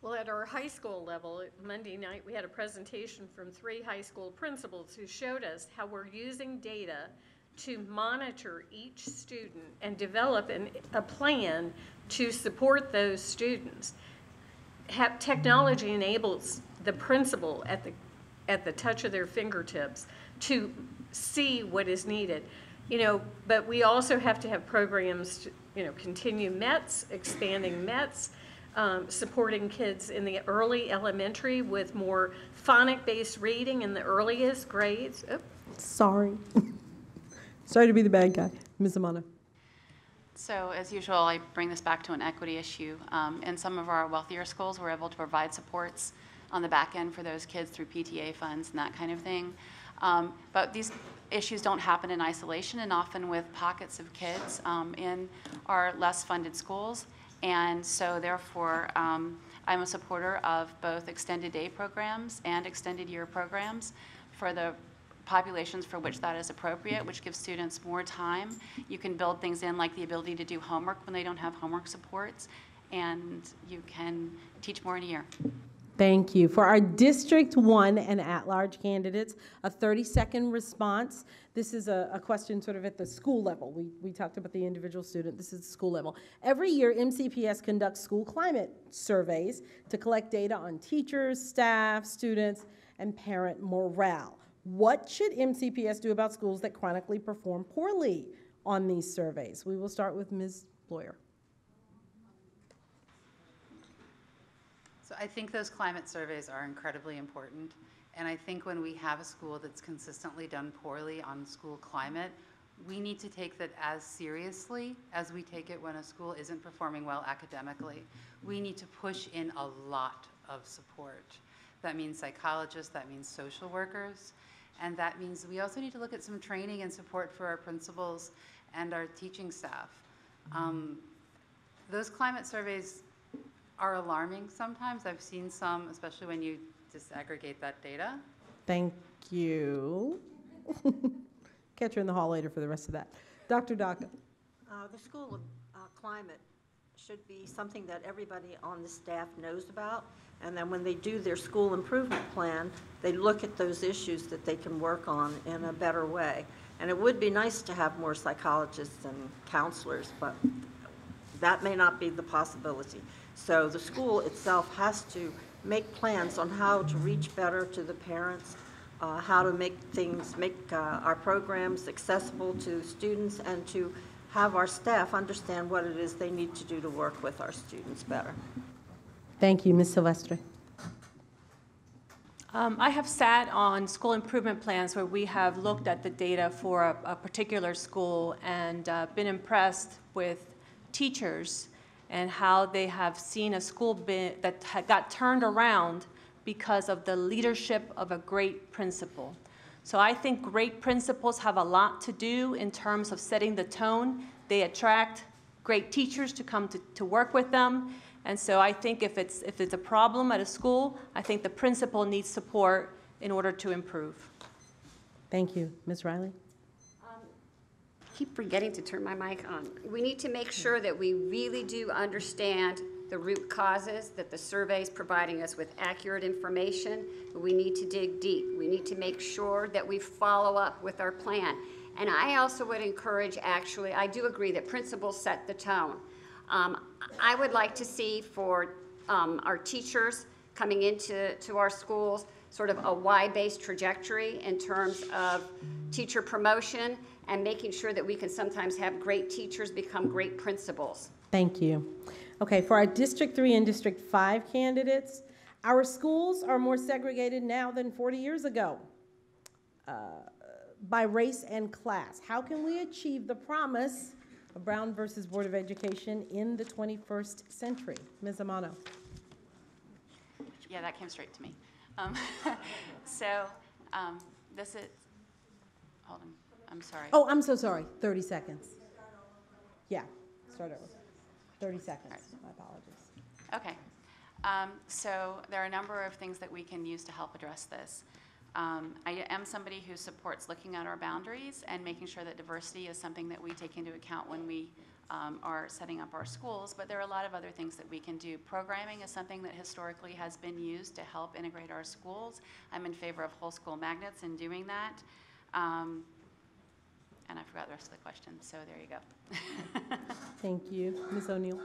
Well, at our high school level, Monday night, we had a presentation from 3 high school principals who showed us how we're using data to monitor each student and develop a plan to support those students. Technology enables the principal at the touch of their fingertips to see what is needed. But we also have to have programs to, continue METs, expanding METs, supporting kids in the early elementary with more phonic-based reading in the earliest grades. Oh. Sorry. Sorry to be the bad guy. Ms. Amano. So as usual, I bring this back to an equity issue. In some of our wealthier schools, we're able to provide supports on the back end for those kids through PTA funds and that kind of thing. But these issues don't happen in isolation, and often with pockets of kids in our less funded schools. And so therefore, I'm a supporter of both extended day programs and extended year programs for the populations for which that is appropriate, which gives students more time. You can build things in like the ability to do homework when they don't have homework supports, and you can teach more in a year. Thank you. For our District 1 and at-large candidates, a 30-second response. This is a question sort of at the school level. We talked about the individual student. This is the school level. Every year, MCPS conducts school climate surveys to collect data on teachers, staff, students, and parent morale. What should MCPS do about schools that chronically perform poorly on these surveys? We will start with Ms. Blaeuer. So I think those climate surveys are incredibly important. And I think when we have a school that's consistently done poorly on school climate, we need to take that as seriously as we take it when a school isn't performing well academically. We need to push in a lot of support. That means psychologists, that means social workers, and that means we also need to look at some training and support for our principals and our teaching staff. Those climate surveys are alarming sometimes. I've seen some, especially when you disaggregate that data. Thank you. Catch her in the hall later for the rest of that. Dr. Docca. The school climate should be something that everybody on the staff knows about, and then when they do their school improvement plan, they look at those issues that they can work on in a better way. And it would be nice to have more psychologists and counselors, but that may not be the possibility. So the school itself has to make plans on how to reach better to the parents, how to make our programs accessible to students, and to have our staff understand what it is they need to do to work with our students better. Thank you. Ms. Silvestre. I have sat on school improvement plans where we have looked at the data for a particular school and been impressed with teachers and how they have seen a school that got turned around because of the leadership of a great principal. So I think great principals have a lot to do in terms of setting the tone. They attract great teachers to come to work with them. And so I think if it's a problem at a school, I think the principal needs support in order to improve. Thank you. Ms. Reiley? Keep forgetting to turn my mic on. We need to make sure that we really do understand the root causes, that the survey is providing us with accurate information. We need to dig deep. We need to make sure that we follow up with our plan. And I also would encourage, actually, I do agree that principals set the tone. I would like to see for our teachers coming into our schools sort of a Y-based trajectory in terms of teacher promotion and making sure that we can sometimes have great teachers become great principals. Thank you. Okay, for our District 3 and District 5 candidates, our schools are more segregated now than 40 years ago by race and class. How can we achieve the promise of Brown versus Board of Education in the 21st century? Ms. Amano. Yeah, that came straight to me. This is, hold on, I'm sorry. Oh, I'm so sorry, 30 seconds. Yeah, start over. 30 seconds, right. My apologies. Okay, so there are a number of things that we can use to help address this. I am somebody who supports looking at our boundaries and making sure that diversity is something that we take into account when we are setting up our schools, but there are a lot of other things that we can do. Programming is something that historically has been used to help integrate our schools. I'm in favor of whole school magnets in doing that. And I forgot the rest of the question, so there you go. Thank you. Ms. O'Neill.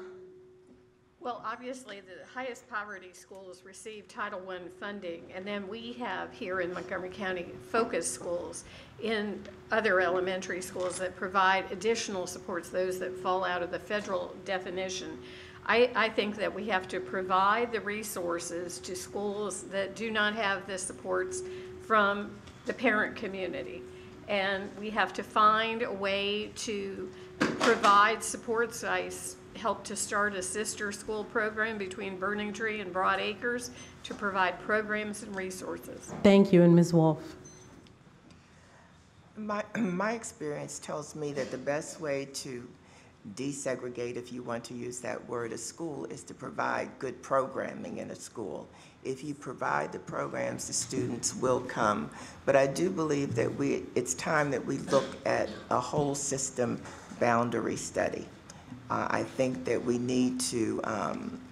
Well, obviously, the highest poverty schools receive Title I funding, and then we have here in Montgomery County focus schools in other elementary schools that provide additional supports, those that fall out of the federal definition. I think that we have to provide the resources to schools that do not have the supports from the parent community. And we have to find a way to provide supports. I helped to start a sister school program between Burning Tree and Broad Acres to provide programs and resources. Thank you, and Ms. Wolff. My experience tells me that the best way to desegregate, if you want to use that word, a school is to provide good programming in a school. If you provide the programs, the students will come. But I do believe that it's time that we look at a whole system boundary study. I think that we need to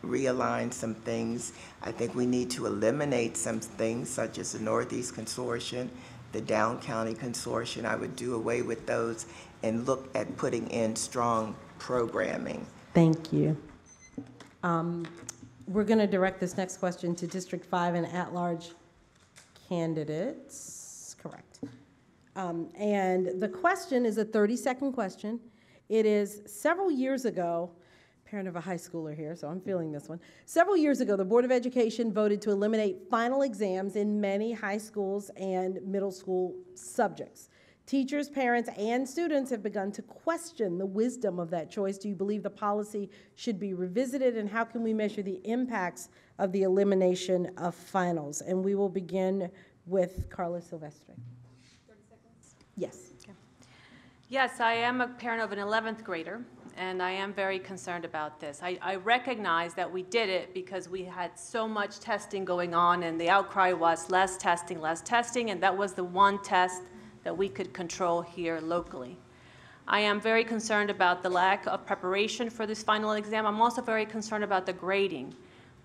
realign some things. I think we need to eliminate some things such as the Northeast Consortium, the Down County Consortium. I would do away with those and look at putting in strong programming. Thank you. We're going to direct this next question to District 5 and at-large candidates. Correct. And the question is a 30-second question. It is several years ago, parent of a high schooler here, so I'm feeling this one. Several years ago, the Board of Education voted to eliminate final exams in many high schools and middle school subjects. Teachers, parents, and students have begun to question the wisdom of that choice. Do you believe the policy should be revisited, and how can we measure the impacts of the elimination of finals? And we will begin with Karla Silvestre. 30 seconds? Yes. Okay. Yes, I am a parent of an 11th grader, and I am very concerned about this. I recognize that we did it because we had so much testing going on, and the outcry was less testing, and that was the one test that we could control here locally. I am very concerned about the lack of preparation for this final exam. I'm also very concerned about the grading.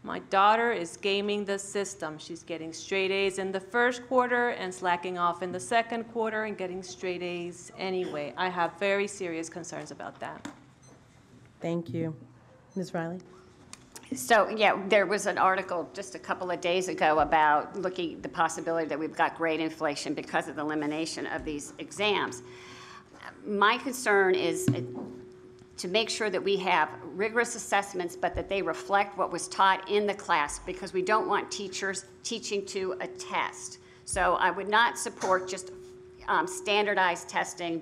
My daughter is gaming the system. She's getting straight A's in the first quarter and slacking off in the second quarter and getting straight A's anyway. I have very serious concerns about that. Thank you. Ms. Reiley? So, yeah, there was an article just a couple of days ago about looking at the possibility that we've got grade inflation because of the elimination of these exams. My concern is to make sure that we have rigorous assessments, but that they reflect what was taught in the class, because we don't want teachers teaching to a test. So I would not support just standardized testing